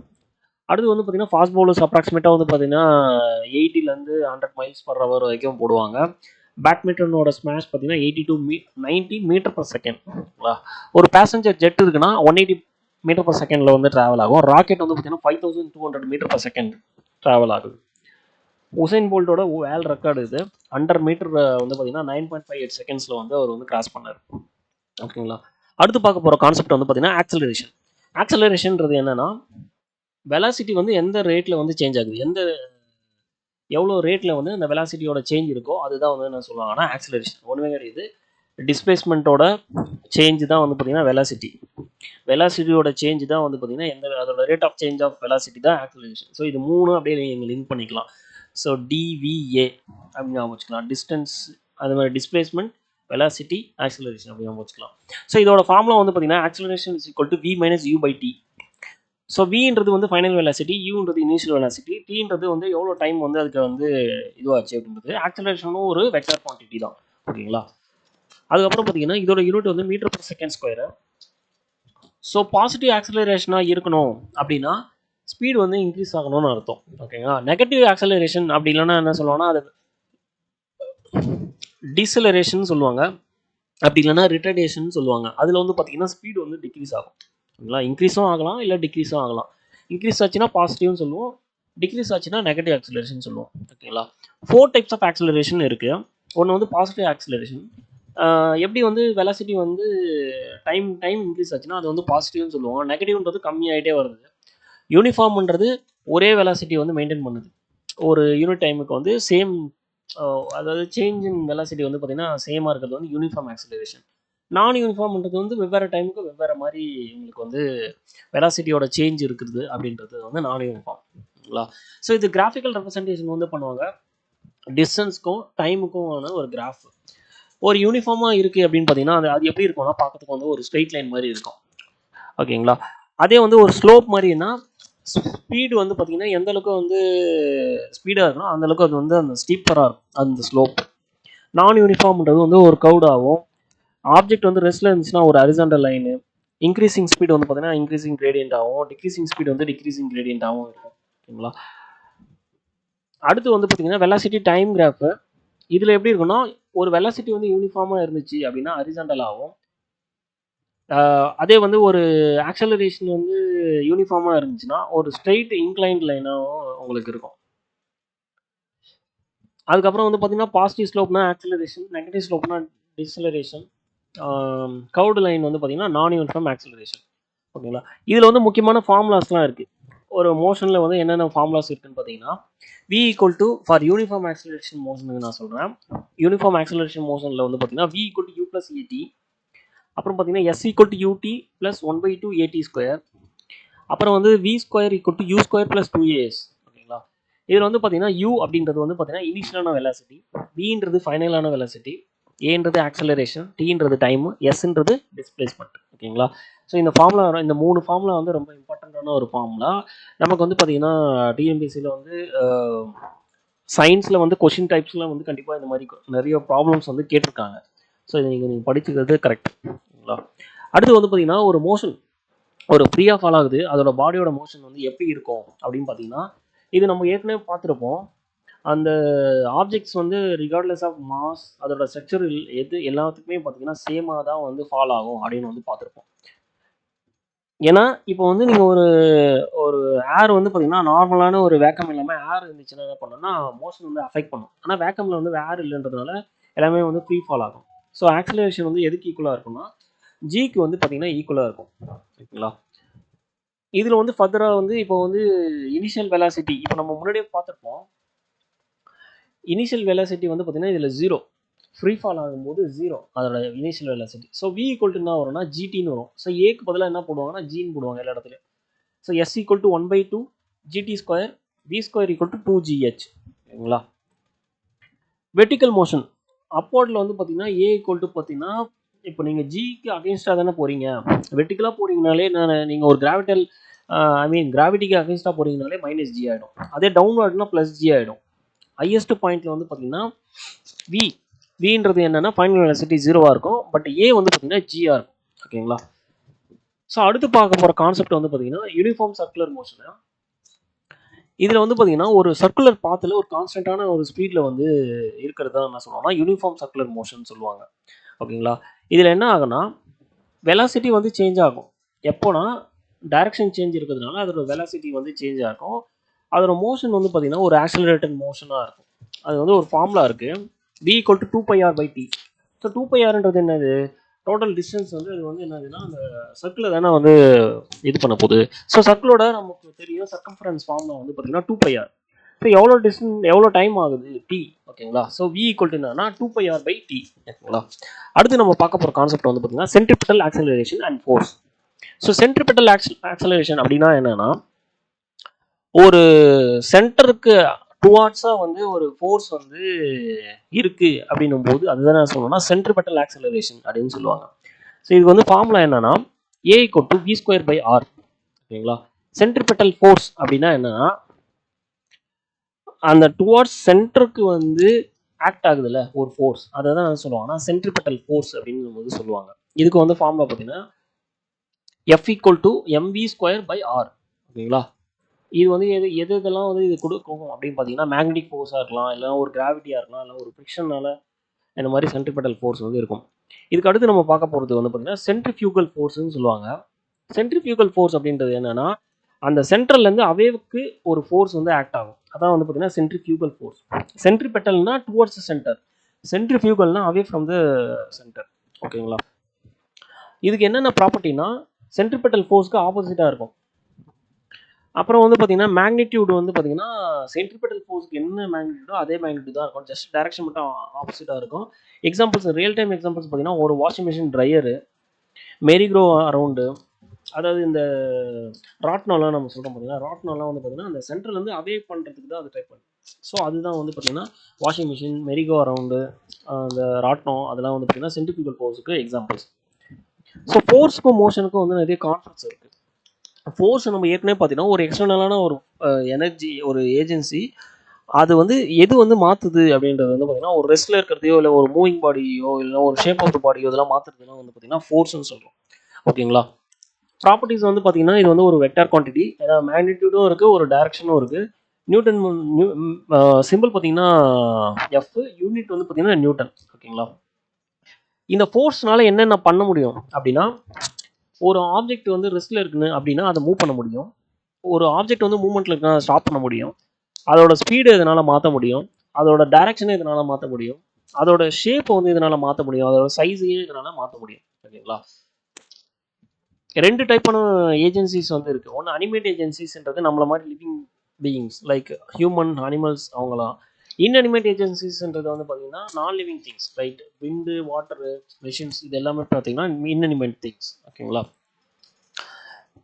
அடுத்து வந்து பார்த்தீங்கன்னா ஃபாஸ்ட் பவுலர்ஸ் அப்ராக்சிமேட்டாக வந்து பார்த்தீங்கன்னா 80லேருந்து 100 மைல்ஸ் பர் ஹவர் வரைக்கும் போடுவாங்க. பேட்மிண்டனோட ஸ்மாஷ் பார்த்தீங்கன்னா 90 மீட்டர் பர் செகண்ட். ஒரு பேசஞ்சர் ஜெட் இருக்குன்னா 180 மீட்டர் பர் செகண்டில் வந்து ட்ராவல் ஆகும். ராக்கெட் வந்து பார்த்தீங்கன்னா 5200 மீட்டர் பர் செகண்ட் ட்ராவல் ஆகுது. உசைன் போல்ட்டோட வேர்ல்ட் ரெக்கார்டு இது. 100 மீட்டர் வந்து பார்த்தீங்கன்னா 9.58 செகண்ட்ஸில் வந்து அவர் வந்து கிராஸ் பண்ணார். ஓகேங்களா. அடுத்து பார்க்க போகிற கான்செப்ட் வந்து பார்த்தீங்கன்னா ஆக்சலரேஷன். ஆக்சலரேஷன்ன்றது என்னன்னா, வெலாசிட்டி வந்து எந்த ரேட்டில் வந்து சேஞ்ச் ஆகுது, எவ்வளோ ரேட்டில் வந்து அந்த வெலாசிட்டியோட சேஞ்ச் இருக்கோ அதுதான் வந்து என்ன சொல்லுவாங்கன்னா ஆக்சலரேஷன். ஒன்றுமே கிடையாது, டிஸ்பிளேஸ்மெண்ட்டோட சேஞ்ச் தான் வந்து பார்த்தீங்கன்னா வெலாசிட்டியோட சேஞ்ச் தான் வந்து பார்த்தீங்கன்னா அதோட rate of change of velocity தான் ஆக்சலரேஷன். ஸோ இது மூணு அப்படியே நீங்கள் லிங்க் பண்ணிக்கலாம். ஸோ டிவிஏ அப்படின்னு ஞாபகம் வச்சுக்கலாம். டிஸ்டன்ஸ், அது மாதிரி டிஸ்பிளேஸ்மெண்ட், வெலாசிட்டி, ஆக்சலரேஷன் அப்படி ஞாபகம் வச்சுக்கலாம். ஸோ இதோட ஃபார்முலா வந்து பார்த்தீங்கன்னா acceleration is equal to v minus u by T. So வின்றது வந்து ஃபைனல் வெலாசிட்டி, யூன்றது இனிஷியல் வெலாசிட்டி, டீன்றது வந்து எவ்வளோ டைம் வந்து அதுக்கு வந்து இதுவாச்சு அப்படின்றது. ஆக்சலரேஷனும் ஒரு வெக்டர் குவான்டிட்டி தான். ஓகேங்களா. அதுக்கப்புறம் பார்த்தீங்கன்னா இதோட யூனிட் வந்து metre per second square. So positive ஆக்சலரேஷனாக இருக்கணும் அப்படின்னா ஸ்பீடு வந்து இன்க்ரீஸ் ஆகணும்னு அர்த்தம். ஓகேங்களா. நெகட்டிவ் ஆக்சலரேஷன் அப்படி இல்லைன்னா என்ன சொல்லுவாங்கன்னா அது டிசலரேஷன் சொல்லுவாங்க, அப்படி இல்லைன்னா ரிட்டர்டேஷன் சொல்லுவாங்க. அதில் வந்து பார்த்தீங்கன்னா ஸ்பீடு வந்து டிக்ரீஸ் ஆகும். ஓகேங்களா. இன்க்ரீஸும் ஆகலாம், இல்லை டிக்ரீஸும் ஆகலாம். இன்க்ரீஸ் ஆச்சுன்னா பாசிட்டிவ்னு சொல்லுவோம், டிக்ரீஸ் ஆச்சுன்னா நெகட்டிவ் ஆக்சலரேஷன் சொல்லுவோம். ஓகேங்களா. 4 டைப்ஸ் ஆஃப் ஆக்சலரேஷன் இருக்குது. ஒன்று வந்து பாசிட்டிவ் ஆக்சலரேஷன். எப்படி வந்து வெலாசிட்டி வந்து டைம் இன்க்ரீஸ் ஆச்சுன்னா அது வந்து பாசிட்டிவ்னு சொல்லுவோம். நெகட்டிவ்ன்றது கம்மியாகிட்டே வருது. யூனிஃபார்ம்ன்றது ஒரே வெலாசிட்டி வந்து மெயின்டைன் பண்ணுது. ஒரு யூனிட் டைமுக்கு வந்து சேம், அதாவது சேஞ்ச் இன் வெலாசிட்டி வந்து பார்த்தீங்கன்னா சேமாக இருக்கிறது வந்து யூனிஃபார்ம் ஆக்சலரேஷன். நான் யூனிஃபார்ம்ன்றது வந்து வெவ்வேறு டைமுக்கு வெவ்வேறு மாதிரி உங்களுக்கு வந்து வெலாசிட்டியோட சேஞ்ச் இருக்குது அப்படின்றது வந்து நான் யூனிஃபார்ம்ங்களா. ஸோ இது கிராஃபிக்கல் ரெப்ரசன்டேஷன் வந்து பண்ணுவாங்க. டிஸ்டன்ஸ்க்கும் டைமுக்கும் ஒரு கிராஃப் ஒரு யூனிஃபார்மாக இருக்குது அப்படின்னு பார்த்தீங்கன்னா அது எப்படி இருக்கும்னா பார்க்கறதுக்கு வந்து ஒரு ஸ்ட்ரெயிட் லைன் மாதிரி இருக்கும். ஓகேங்களா. அதே வந்து ஒரு ஸ்லோப் மாதிரினா ஸ்பீடு வந்து பார்த்தீங்கன்னா எந்த அளவுக்கு வந்து ஸ்பீடாக இருக்கணும் அந்த அளவுக்கு அது வந்து அந்த ஸ்டீப்பராக இருக்கும் அந்த ஸ்லோப். நான் யூனிஃபார்ம்ன்றது வந்து ஒரு கவுடாகும். ஆப்ஜெக்ட் வந்து ரெஸ்ட்ல இருந்துச்சுன்னா ஒரு ஹரிசாண்டல் லைனு. இன்க்ரீசிங் ஸ்பீடு வந்து பார்த்தீங்கன்னா இன்க்ரீசிங் கிரேடியன்ட் ஆகும், டிக்ரீசிங் ஸ்பீடு வந்து டிக்ரீசிங் கிரேடியன்ட் ஆகும் இருக்கும். ஓகேங்களா. அடுத்து வந்து பார்த்தீங்கன்னா வெலாசிட்டி டைம் கிராஃப். இதில் எப்படி இருக்குன்னா ஒரு வெலாசிட்டி வந்து யூனிஃபார்மாக இருந்துச்சு அப்படின்னா ஹரிசாண்டல் ஆகும். அதே வந்து ஒரு ஆக்சலரேஷன் வந்து யூனிஃபார்மாக இருந்துச்சுன்னா ஒரு ஸ்ட்ரெயிட் இன்க்ளைன்ட் லைனாகவும் உங்களுக்கு இருக்கும். அதுக்கப்புறம் வந்து பார்த்தீங்கன்னா பாசிட்டிவ் ஸ்லோப்னா ஆக்சலரேஷன், நெகட்டிவ் ஸ்லோப்னா டிசலரேஷன், கவுடு லைன் வந்து பார்த்தீங்கன்னா நான் யூனிஃபார்ம் ஆக்சலரேஷன். ஓகேங்களா. இதில் வந்து முக்கியமான ஃபார்முலாஸ்லாம் இருக்குது. ஒரு மோஷனில் வந்து என்னென்ன ஃபார்முலாஸ் இருக்குன்னு பார்த்தீங்கன்னா v equal to for uniform acceleration மோஷனுக்கு நான் சொல்கிறேன். யூனிஃபார்ம் ஆக்சலரேஷன் மோஷனில் வந்து பார்த்தீங்கன்னா v equal to u plus AT. அப்புறம் பார்த்தீங்கன்னா s equal to ut plus 1/2 at square. அப்புறம் வந்து v square equal to u square plus 2as. ஓகேங்களா. இதில் வந்து பார்த்தீங்கன்னா u அப்படின்றது வந்து பார்த்தீங்கன்னா இனிஷியலான வெலாசிட்டி, vன்றது ஃபைனலான வெலாசிட்டி, ஏன்றது ஆக்சலரேஷன், டீன்றது டைமு, எஸ்ன்றது டிஸ்பிளேஸ்மெண்ட். ஓகேங்களா. ஸோ இந்த ஃபார்முலா இந்த 3 ஃபார்முலா வந்து ரொம்ப இம்பார்ட்டண்ட்டான ஒரு ஃபார்முலா. நமக்கு வந்து பார்த்தீங்கன்னா டிஎன்பிஎஸ்சியில் வந்து சயின்ஸில் வந்து கொஷின் டைப்ஸில் வந்து கண்டிப்பாக இந்த மாதிரி நிறைய ப்ராப்ளம்ஸ் வந்து கேட்டிருக்காங்க. ஸோ இதை நீங்கள் படிச்சுக்கிறது கரெக்ட். ஓகேங்களா. அடுத்து வந்து பார்த்தீங்கன்னா ஒரு மோஷன் ஒரு ஃப்ரீயாக ஃபால் ஆகுது, அதோட பாடியோட மோஷன் வந்து எப்படி இருக்கும் அப்படின்னு பார்த்தீங்கன்னா இது நம்ம ஏற்கனவே பார்த்துருப்போம். அந்த ஆப்ஜெக்ட்ஸ் வந்து ரிகார்ட்லெஸ் ஆஃப் மாஸ் அதோட ஸ்ட்ரக்சர் எது எல்லாத்துக்குமே பார்த்தீங்கன்னா சேமாக தான் வந்து ஃபால் ஆகும் அப்படின்னு வந்து பார்த்துருப்போம். ஏன்னா இப்போ வந்து நீங்கள் ஒரு ஏர் வந்து பார்த்தீங்கன்னா நார்மலான ஒரு வேக்கம் இல்லாமல் ஏர் இருந்துச்சுன்னா என்ன பண்ணோம்னா மோஷன் வந்து அஃபெக்ட் பண்ணும். ஆனால் வேக்கமில் வந்து ஏர் இல்லைன்றதுனால எல்லாமே வந்து ஃப்ரீ ஃபால் ஆகும். ஸோ ஆக்சலரேஷன் வந்து எதுக்கு ஈக்குவலாக இருக்கும்னா ஜிக்கு வந்து பார்த்தீங்கன்னா ஈக்குவலாக இருக்கும். ஓகேங்களா. இதில் வந்து ஃபர்தராக வந்து இப்போ வந்து இனிஷியல் வெலாசிட்டி இப்போ நம்ம முன்னாடியே பார்த்துருப்போம். இனிஷியல் வெலாசிட்டி வந்து பார்த்தீங்கன்னா இதில் 0, ஃப்ரீ ஃபால் ஆகும்போது 0 அதோட initial velocity. So v equal to என்ன வரும்னா ஜிடின்னு வரும். ஸோ ஏக்கு பதிலாக என்ன போடுவாங்கன்னா ஜின்னு போடுவாங்க எல்லா இடத்துலையும். So s equal to 1/2 gt square, v square equal to 2gh. ஓகேங்களா. வெர்டிக்கல் மோஷன் அப்வர்டில் வந்து பார்த்தீங்கன்னா a ஈக்குவல் டு பார்த்தீங்கன்னா இப்போ நீங்கள் ஜிக்கு அகேன்ஸ்டாக தானே போகிறீங்க. வெர்டிக்கலாக போகிறீங்கனாலே நீங்கள் ஒரு கிராவிட்டல் ஐ மீன் கிராவிட்டிக்கு அகைன்ஸ்டாக போகிறீங்கனாலே மைனஸ் ஜி ஆகிடும். அதே டவுன்வர்ட்னா ப்ளஸ் ஜி ஆகிடும். ஹையஸ்ட் பாயிண்ட்டில் வந்து பார்த்தீங்கன்னா வின்றது என்னென்னா ஃபைனல் வெலாசிட்டி 0வாக இருக்கும். பட் ஏ வந்து பார்த்தீங்கன்னா ஜியாக இருக்கும். ஓகேங்களா. ஸோ அடுத்து பார்க்க போகிற கான்செப்ட் வந்து பார்த்தீங்கன்னா யூனிஃபார்ம் சர்க்குலர் மோஷன். இதில் வந்து பார்த்தீங்கன்னா ஒரு சர்க்குலர் பாத்தில் ஒரு கான்ஸ்டன்டான ஒரு ஸ்பீடில் வந்து இருக்கிறது தான் என்ன சொல்லுவாங்கன்னா யூனிஃபார்ம் சர்க்குலர் மோஷன் சொல்லுவாங்க. ஓகேங்களா. இதில் என்ன ஆகுனா வெலாசிட்டி வந்து சேஞ்ச் ஆகும். எப்போனா டைரக்ஷன் சேஞ்ச் இருக்கிறதுனால அதோட வெலாசிட்டி வந்து சேஞ்ச் ஆகும். அதோட மோஷன் வந்து பார்த்தீங்கன்னா ஒரு ஆக்சலரேட்டட் மோஷனாக இருக்கும். அது வந்து ஒரு ஃபார்முலா இருக்குது, v = 2πr/t. ஸோ 2πrன்றது என்னது, டோட்டல் டிஸ்டன்ஸ் வந்து அது வந்து என்னதுன்னா அந்த சர்க்கிளில் தானே வந்து இது பண்ண போகுது. ஸோ சர்க்கிளோட நமக்கு தெரியும் சர்க்கம்ஃபரன்ஸ் ஃபார்முலா வந்து பார்த்தீங்கன்னா 2πr. ஸோ எவ்வளோ டிஸ்டன்ஸ் எவ்வளோ டைம் ஆகுது t. ஓகேங்களா. ஸோ v = என்னன்னா 2πr/t. ஓகேங்களா. அடுத்து நம்ம பார்க்க போகிற கான்செப்ட் வந்து பார்த்தீங்கன்னா centripetal acceleration and force. So centripetal acceleration அப்படின்னா என்னன்னா ஒரு சென்டருக்கு டுவார்ட்ஸாக வந்து ஒரு ஃபோர்ஸ் வந்து இருக்கு அப்படின்னும் போது அதுதான் நான் சொல்லணும்னா சென்ட்ரிபிட்டல் ஆக்சலரேஷன் அப்படின்னு சொல்லுவாங்க. ஸோ இதுக்கு வந்து ஃபார்முலா என்னன்னா a = v²/r. ஓகேங்களா. சென்ட்ரிபிட்டல் ஃபோர்ஸ் அப்படின்னா என்னன்னா அந்த டுவார்ட்ஸ் சென்டருக்கு வந்து ஆக்ட் ஆகுதுல்ல ஒரு ஃபோர்ஸ், அதை தான் நான் சொல்லுவாங்கன்னா சென்ட்ரிபிட்டல் ஃபோர்ஸ் அப்படின்னு போது சொல்லுவாங்க. இதுக்கு வந்து ஃபார்முலா பார்த்தீங்கன்னா F = mv²/r. ஓகேங்களா. இது வந்து எதெல்லாம் வந்து இது கொடுக்கும் அப்படின்னு பார்த்தீங்கன்னா மேக்னெட்டிக் ஃபோர்ஸாக இருக்கலாம், இல்லை ஒரு கிராவிட்டியாக இருக்கலாம், இல்லை ஒரு ஃப்ரிக்ஷனால இந்த மாதிரி சென்ட்ரிபிட்டல் ஃபோர்ஸ் வந்து இருக்கும். இதுக்கு அடுத்து நம்ம பார்க்க போகிறது வந்து பார்த்தீங்கன்னா சென்ட்ரிஃபியூகல் ஃபோர்ஸ்ன்னு சொல்லுவாங்க. சென்ட்ரிஃபியூகல் ஃபோர்ஸ் அப்படின்றது என்னன்னா அந்த சென்ட்ரல்லேருந்து அவேவுக்கு ஒரு ஃபோர்ஸ் வந்து ஆக்ட் ஆகும். அதான் வந்து பார்த்தீங்கன்னா சென்ட்ரிஃபியூகல் ஃபோர்ஸ். சென்ட்ரிபெட்டல்னா டுவர்ட்ஸ் சென்டர், சென்ட்ரிஃபியூகல்னா அவே ஃப்ரம் த சென்டர். ஓகேங்களா. இதுக்கு என்னென்ன ப்ராப்பர்ட்டினா சென்ட்ரிபெட்டல் ஃபோர்ஸ்க்கு ஆப்போசிட்டாக இருக்கும். அப்புறம் வந்து பார்த்தீங்கன்னா மேக்னிடியூட் வந்து பார்த்தீங்கன்னா சென்ட்ரிபெட்டல் ஃபோர்ஸ்க்கு என்ன மேக்னிடியூடோ அதே மேக்னிடியூட் தான் இருக்கும், ஜஸ்ட் டைரக்ஷன் மட்டும் ஆப்போசிட்டாக இருக்கும். எக்ஸாம்பிள்ஸ் ரியல் டைம் எக்ஸாம்பிள்ஸ் பார்த்தீங்கன்னா ஒரு வாஷிங் மிஷின் ட்ரையரு, மெரிக்ரோ அரவுண்டு, அதாவது இந்த ராட்னோலாம் நம்ம சொல்கிறோம் பார்த்தீங்கன்னா ராட்னோலாம் வந்து பார்த்தீங்கன்னா அந்த சென்டர்லேருந்து அவே பண்ணுறதுக்கு தான் அது ட்ரை பண்ணும். ஸோ அதுதான் வந்து பார்த்தீங்கன்னா வாஷிங் மிஷின், மெரிகோ அரவுண்டு, அந்த ராட்னோ அதெல்லாம் வந்து பார்த்தீங்கன்னா சென்ட்ரிஃபியூகல் ஃபோர்ஸுக்கு எக்ஸாம்பிள்ஸ். ஸோ ஃபோர்ஸுக்கும் மோஷனுக்கும் வந்து நிறைய கான்செப்ட்ஸ் இருக்குது. ஃபோர்ஸ் நம்ம ஏற்கனவே பார்த்தீங்கன்னா ஒரு எக்ஸ்டர்னலான ஒரு எனர்ஜி, ஒரு ஏஜென்சி, அது வந்து எது வந்து மாற்றுது அப்படின்றது வந்து பார்த்தீங்கன்னா ஒரு ரெஸ்ட்டில் இருக்கிறதையோ இல்லை ஒரு மூவிங் பாடியோ இல்லை ஒரு ஷேப் ஆஃப் த பாடியோ இதெல்லாம் மாற்றுறதுலாம் வந்து பார்த்தீங்கன்னா ஃபோர்ஸ்ன்னு சொல்கிறோம். ஓகேங்களா. ப்ராப்பர்ட்டிஸ் வந்து பார்த்தீங்கன்னா இது வந்து ஒரு வெக்டார் குவான்டிட்டி, ஏதாவது மேக்னிடியூடும் இருக்குது, ஒரு டைரக்ஷனும் இருக்குது. நியூட்டன் சிம்பிள் பார்த்தீங்கன்னா எஃப், யூனிட் வந்து பார்த்தீங்கன்னா நியூட்டன். ஓகேங்களா. இந்த ஃபோர்ஸ்னால என்னென்ன பண்ண முடியும் அப்படின்னா ஒரு ஆப்ஜெக்ட் வந்து ரெஸ்ட்ல இருக்குன்னு அப்படின்னா அதை மூவ் பண்ண முடியும். ஒரு ஆப்ஜெக்ட் வந்து மூவ்மெண்ட்ல இருக்குன்னா ஸ்டாப் பண்ண முடியும். அதோட ஸ்பீடு இதனால மாற்ற முடியும், அதோட டைரக்ஷனை இதனால மாற்ற முடியும், அதோட ஷேப்பை வந்து இதனால மாற்ற முடியும், அதோட சைஸையும் இதனால மாற்ற முடியும். ஓகேங்களா. ரெண்டு டைப்பான ஏஜென்சிஸ் வந்து இருக்குது. ஒன்று அனிமேட் ஏஜென்சிஸ்ன்றது நம்மள மாதிரி living beings like human, animals அவங்களாம். இன்அனிமேட் ஏஜென்சிஸ்ன்றது வந்து பார்த்தீங்கன்னா நான் லிவிங் திங்ஸ் ரைட், விண்டு, வாட்டரு, மெஷின்ஸ், இது எல்லாமே பார்த்தீங்கன்னா இன்அனிமேட் திங்ஸ். ஓகேங்களா.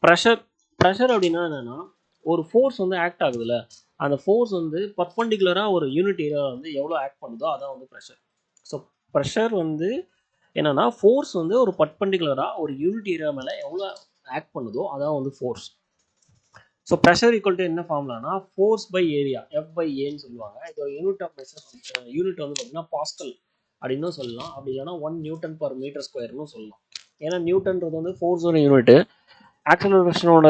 ப்ரெஷர் அப்படின்னா என்னென்னா ஒரு ஃபோர்ஸ் வந்து ஆக்ட் ஆகுதுல்ல, அந்த ஃபோர்ஸ் வந்து பர்பண்டிகுலராக ஒரு யூனிட் ஏரியா வந்து எவ்வளோ ஆக்ட் பண்ணுதோ அதான் வந்து ப்ரெஷர். ஸோ ப்ரெஷர் வந்து என்னன்னா ஃபோர்ஸ் வந்து ஒரு பர்பண்டிகுலராக ஒரு யூனிட் ஏரியா மேலே எவ்வளோ ஆக்ட் பண்ணுதோ அதான் வந்து force. So pressure equal to என்ன ஃபார்முலானா ஃபோர்ஸ் பை ஏரியா, F/Aன்னு சொல்லுவாங்க. இது ஒரு யூனிட் ஆஃப் ப்ரெஷர். யூனிட் வந்து பார்த்தீங்கன்னா பாஸ்கல் அப்படின்னு சொல்லலாம், அப்படி இல்லைன்னா 1 Nm/m²ன்னு சொல்லலாம். ஏன்னா நியூட்டன்றது வந்து ஃபோர்ஸோட யூனிட், ஆக்சலரேஷனோட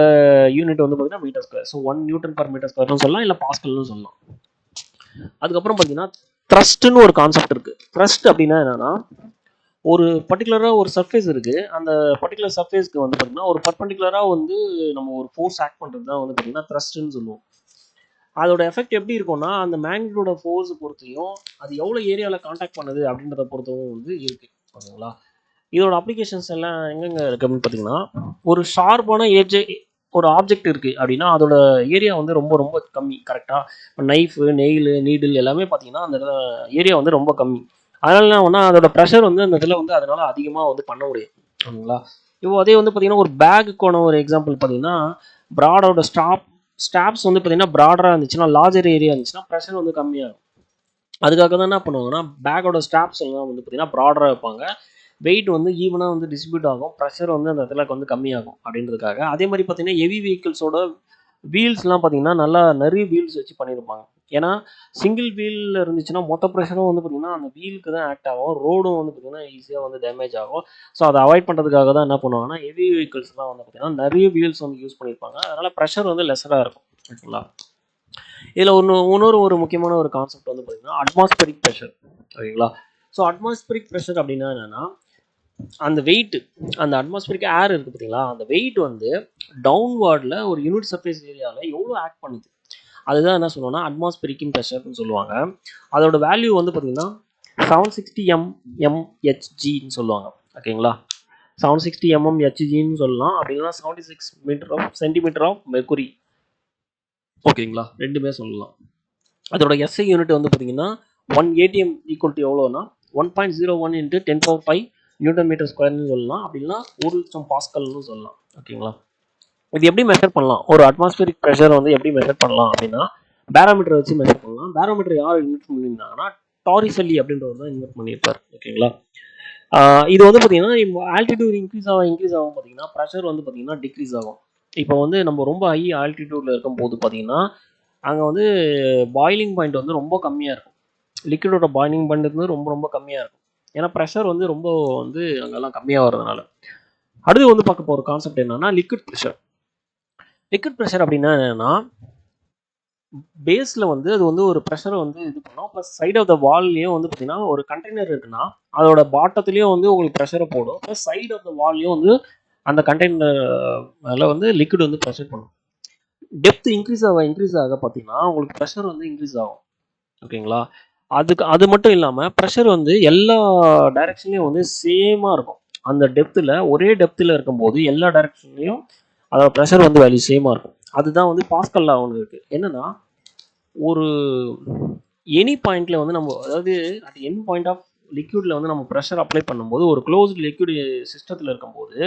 யூனிட் வந்து பார்த்தீங்கன்னா மீட்டர் ஸ்கொயர். ஸோ 1 Nm/m² சொல்லலாம், இல்லை பாஸ்கல்னு சொல்லலாம். அதுக்கப்புறம் பார்த்தீங்கன்னா த்ரஸ்ட்னு ஒரு கான்செப்ட் இருக்குது. த்ரஸ்ட் அப்படின்னா என்னன்னா ஒரு பர்டிகுலராக ஒரு சர்ஃபேஸ் இருக்குது, அந்த பர்டிகுலர் சர்ஃபேஸ்க்கு வந்து பார்த்தீங்கன்னா ஒரு பர்பண்டிகுலராக வந்து நம்ம ஒரு ஃபோர்ஸ் ஆக்ட் பண்ணுறது தான் வந்து பார்த்தீங்கன்னா த்ரஸ்ட்னு சொல்லுவோம். அதோட எஃபெக்ட் எப்படி இருக்கும்னா அந்த மேக்னெட்டோட ஃபோர்ஸ் பொறுத்தையும் அது எவ்வளோ ஏரியாவில் கான்டாக்ட் பண்ணுது அப்படின்றத பொறுத்தவும் வந்து இருக்குது. ஓகேங்களா. இதோட அப்ளிகேஷன்ஸ் எல்லாம் எங்கெங்கே இருக்குது அப்படின்னு பார்த்தீங்கன்னா ஒரு ஷார்ப்பான ஒரு ஆப்ஜெக்ட் இருக்குது அப்படின்னா அதோட ஏரியா வந்து ரொம்ப ரொம்ப கம்மி. கரெக்டாக இப்போ நைஃபு, நெயில், நீடில் எல்லாமே பார்த்தீங்கன்னா அந்த ஏரியா வந்து ரொம்ப கம்மி. அதனால என்ன ஒன்றா அதோட ப்ரெஷர் வந்து அந்த இதில் வந்து அதனால அதிகமாக வந்து பண்ண முடியும். ஓகேங்களா. இப்போ அதே வந்து பார்த்தீங்கன்னா ஒரு பேக்குக்கான ஒரு எக்ஸாம்பிள் பார்த்தீங்கன்னா ப்ராடோட ஸ்டாப்ஸ் வந்து பார்த்தீங்கன்னா ப்ராடராக இருந்துச்சுன்னா, லார்ஜர் ஏரியா இருந்துச்சுன்னா ப்ரெஷர் வந்து கம்மியாகும். அதுக்காக தான் என்ன பண்ணுவாங்கன்னா பேக்கோட ஸ்டாப்ஸ் எல்லாம் வந்து பார்த்தீங்கன்னா ப்ராடராக வைப்பாங்க. வெயிட் வந்து ஈவனாக வந்து டிஸ்ட்ரிபியூட் ஆகும், ப்ரெஷர் வந்து அந்த இடத்துல வந்து கம்மியாகும் அப்படின்றதுக்காக. அதே மாதிரி பார்த்தீங்கன்னா ஹெவி வெஹிக்கிள்ஸோட வீல்ஸ்லாம் பார்த்தீங்கன்னா நல்லா நிறைய வீல்ஸ் வச்சு பண்ணியிருப்பாங்க. ஏன்னா சிங்கிள் வீல் இருந்துச்சுன்னா மொத்த ப்ரெஷரும் வந்து பார்த்தீங்கன்னா அந்த வீலுக்கு தான் ஆக்ட் ஆகும், ரோடும் வந்து பார்த்தீங்கன்னா ஈஸியாக வந்து டேமேஜ் ஆகும். ஸோ அதை அவாய்ட் பண்ணுறதுக்காக தான் என்ன பண்ணுவாங்கன்னா ஹெவி வெஹிக்கிள்ஸ்லாம் வந்து பார்த்தீங்கன்னா நிறைய வீல்ஸ் வந்து யூஸ் பண்ணியிருப்பாங்க. அதனால் ப்ரெஷர் வந்து லெஸராக இருக்கும். ஓகேங்களா? இதில் இன்னொரு ஒரு முக்கியமான ஒரு கான்செப்ட் வந்து பார்த்தீங்கன்னா அட்மாஸ்பரிக் ப்ரெஷர். ஓகேங்களா? ஸோ அட்மாஸ்பரிக் ப்ரெஷர் அப்படின்னா என்னென்னா அந்த வெயிட், அந்த அட்மாஸ்பரிக் ஏர் இருக்குது பார்த்தீங்களா, அந்த வெயிட் வந்து டவுன்வார்டில் ஒரு யூனிட் சர்ஃபேஸ் ஏரியாவில் எவ்வளோ ஆக்ட் பண்ணுது, அதுதான் என்ன சொல்லுவோம்னா அட்மாஸ்பரிக் ப்ரெஷர்னு சொல்லுவாங்க. அதோட வேல்யூ வந்து பார்த்தீங்கன்னா 760 mmHgன்னு சொல்லுவாங்க. ஓகேங்களா? 760 mmHgன்னு சொல்லலாம், அப்படின்னா 76 சென்டிமீட்டர் ஆஃப் மெர்க்குரி. ஓகேங்களா? ரெண்டுமே சொல்லலாம். அதோட எஸ்ஐ யூனிட் வந்து பார்த்தீங்கன்னா 1 ATM ஈக்குவல் டு எவ்வளோனா 1.01 × 10⁵ நியூட்டன் மீட்டர் ஸ்கொயர்னு சொல்லலாம், அப்படின்னா 1,00,000 பாஸ்கல்னு சொல்லலாம். ஓகேங்களா? இது எப்படி மெஷர் பண்ணலாம், ஒரு அட்மாஸ்பரிக் ப்ரெஷர் வந்து எப்படி மெஷர் பண்ணலாம் அப்படின்னா பேரோமீட்டர் வச்சு மெஷர் பண்ணலாம். பேரோமீட்டர் யார் இன்வெர்ட் பண்ணியிருந்தாங்கன்னா டாரிஃபெல்லி அப்படின்றவர் தான் இன்வெர்ட் பண்ணியிருப்பார். ஓகேங்களா? இது வந்து பார்த்தீங்கன்னா ஆல்டிடியூட் இன்க்ரீஸ் ஆகும் பார்த்தீங்கன்னா ப்ரெஷர் வந்து பார்த்தீங்கன்னா டிக்ரீஸ் ஆகும். இப்போ வந்து நம்ம ரொம்ப ஹை ஆல்டிடியூடில் இருக்கும்போது பார்த்தீங்கன்னா அங்கே வந்து பாயிலிங் பாயிண்ட் வந்து ரொம்ப கம்மியாக இருக்கும். லிக்விடோட பாயிலிங் பாயிண்ட் வந்து ரொம்ப ரொம்ப கம்மியாக இருக்கும். ஏன்னா ப்ரெஷர் வந்து ரொம்ப வந்து அங்கெல்லாம் கம்மியாக வர்றதுனால. அடுத்து வந்து பார்க்க போகிற கான்செப்ட் என்னன்னா லிக்விட் ப்ரெஷர். லிக்விட் ப்ரெஷர் அப்படின்னா என்னன்னா பேஸில் வந்து அது வந்து ஒரு ப்ரெஷரை வந்து இது பண்ணோம். ப்ளஸ் சைட் ஆஃப் த வால்லையும் வந்து பார்த்தீங்கன்னா ஒரு கண்டெய்னர் இருக்குன்னா அதோட பாட்டத்துலேயும் வந்து உங்களுக்கு ப்ரெஷரை போடும். ப்ளஸ் சைட் ஆஃப் த வால்லையும் வந்து அந்த கண்டெய்னர் மேலே வந்து லிக்விட் வந்து ப்ரெஷர் பண்ணும். டெப்த் இன்க்ரீஸ் ஆக பார்த்தீங்கன்னா உங்களுக்கு ப்ரெஷர் வந்து இன்க்ரீஸ் ஆகும். ஓகேங்களா? அது மட்டும் இல்லாமல் ப்ரெஷர் வந்து எல்லா டைரக்ஷன்லையும் வந்து சேமாக இருக்கும். அந்த டெப்த்தில் ஒரே டெப்த்தில் இருக்கும்போது எல்லா டைரக்ஷன்லையும் அதோட ப்ரெஷர் வந்து வேல்யூ சேமாக இருக்கும். அதுதான் வந்து பாஸ்கல் லா ஒன்று இருக்குது. என்னென்னா ஒரு எனி பாயிண்டில் வந்து நம்ம அதாவது அட் எனி பாயிண்ட் ஆஃப் லிக்விடில் வந்து நம்ம ப்ரெஷர் அப்ளை பண்ணும்போது ஒரு க்ளோஸ்டு லிக்விட் சிஸ்டத்தில் இருக்கும்போது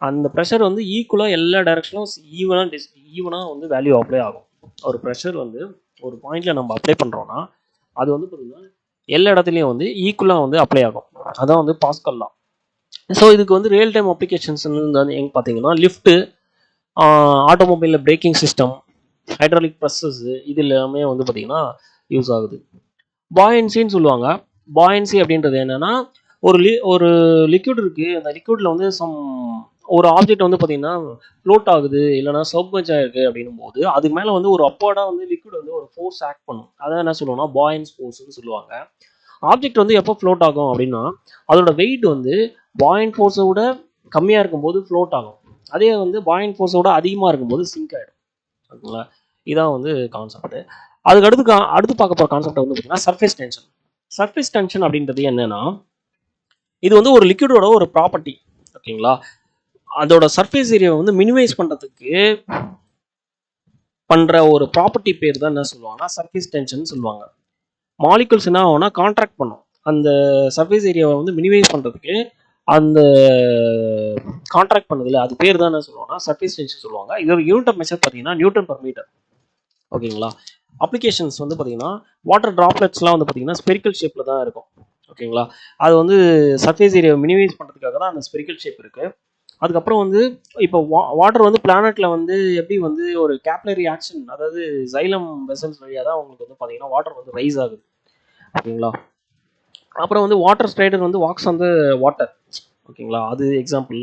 அந்த ப்ரெஷர் வந்து ஈக்குவலாக எல்லா டைரக்ஷனும் ஈவனாக வந்து வேல்யூ அப்ளை ஆகும். ஒரு ப்ரெஷர் வந்து ஒரு பாயிண்டில் நம்ம அப்ளை பண்ணுறோன்னா அது வந்து பார்த்தீங்கன்னா எல்லா இடத்துலையும் வந்து ஈக்குவலாக வந்து அப்ளை ஆகும். அதான் வந்து பாஸ்கல் லா. ஸோ இதுக்கு வந்து ரியல் டைம் அப்ளிகேஷன்ஸ் வந்து எங்கே பார்த்தீங்கன்னா லிஃப்ட்டு, ஆட்டோமொபைலில் பிரேக்கிங் சிஸ்டம், ஹைட்ராலிக் ப்ரெஸ்ஸஸ், இது எல்லாமே வந்து பார்த்தீங்கன்னா யூஸ் ஆகுது. பாயன்சின்னு சொல்லுவாங்க. பாயன்சி அப்படின்றது என்னென்னா ஒரு லிக்விட் இருக்குது, அந்த லிக்விடில் வந்து ஒரு ஆப்ஜெக்ட் வந்து பார்த்தீங்கன்னா ஃப்ளோட் ஆகுது இல்லைனா சப்மர்ஜ் ஆகிருக்கு அப்படின்னும் போது அதுக்கு மேலே வந்து ஒரு அப்போர்டாக வந்து லிக்விட் வந்து ஒரு ஃபோர்ஸ் ஆக்ட் பண்ணும். அதான் என்ன சொல்லுவோம்னா பாயன்ஸ் ஃபோர்ஸ்னு சொல்லுவாங்க. ஆப்ஜெக்ட் வந்து எப்போ ஃப்ளோட் ஆகும் அப்படின்னா அதோட வெயிட் வந்து பாயிண்ட் ஃபோர்ஸை விட கம்மியாக இருக்கும்போது ஃப்ளோட் ஆகும். அதே வந்து பாயிண்ட் ஃபோர்ஸோட அதிகமாக இருக்கும்போது சிங்க் ஆகிடும். ஓகேங்களா? இதான் வந்து கான்செப்ட். அதுக்கு அடுத்து பார்க்க போகிற கான்செப்ட் வந்து பார்த்தீங்கன்னா சர்ஃபேஸ் டென்ஷன். சர்ஃபேஸ் டென்ஷன் அப்படின்றது என்னன்னா இது வந்து ஒரு லிக்விடோட ஒரு ப்ராப்பர்ட்டி. ஓகேங்களா? அதோட சர்ஃபேஸ் ஏரியாவை வந்து மினிமைஸ் பண்ணுறதுக்கு பண்ணுற ஒரு ப்ராப்பர்ட்டி பேர் தான் என்ன சொல்லுவாங்கன்னா சர்ஃபேஸ் டென்ஷன் சொல்லுவாங்க. மாலிகுல்ஸ் என்ன ஆகும்னா கான்ட்ராக்ட் பண்ணும். அந்த சர்ஃபேஸ் ஏரியாவை வந்து மினிமைஸ் பண்ணுறதுக்கு அந்த கான்ட்ராக்ட் பண்ணதில்ல, அது பேர் தான் என்ன சொல்லுவாங்கன்னா சர்ஃபேஸ் டென்ஷன் சொல்லுவாங்க. இதோட யூனிட் ஆஃப் மெஷர் பார்த்தீங்கன்னா நியூட்டன் பர் மீட்டர். ஓகேங்களா? அப்ளிகேஷன்ஸ் வந்து பார்த்தீங்கன்னா வாட்டர் ட்ராப்லெட்ஸ்லாம் வந்து பார்த்தீங்கன்னா ஸ்பெரிக்கல் ஷேப்பில் தான் இருக்கும். ஓகேங்களா? அது வந்து சர்ஃபேஸ் ஏரியாவை மினிமைஸ் பண்ணுறதுக்காக தான் அந்த ஸ்பெரிக்கல் ஷேப் இருக்குது. அதுக்கப்புறம் வந்து இப்போ வாட்டர் வந்து பிளானெட்டில் வந்து எப்படி வந்து ஒரு கேப்லரி ஆக்ஷன், அதாவது ஜைலம் வெசல்ஸ் வழியாக தான் உங்களுக்கு வந்து பார்த்தீங்கன்னா வாட்டர் வந்து ரைஸ் ஆகுது. ஓகேங்களா? அப்புறம் வந்து வாட்டர் ஸ்ட்ரைடர் வந்து வாக்ஸ் ஆன் த வாட்டர். ஓகேங்களா? அது எக்ஸாம்பிள்.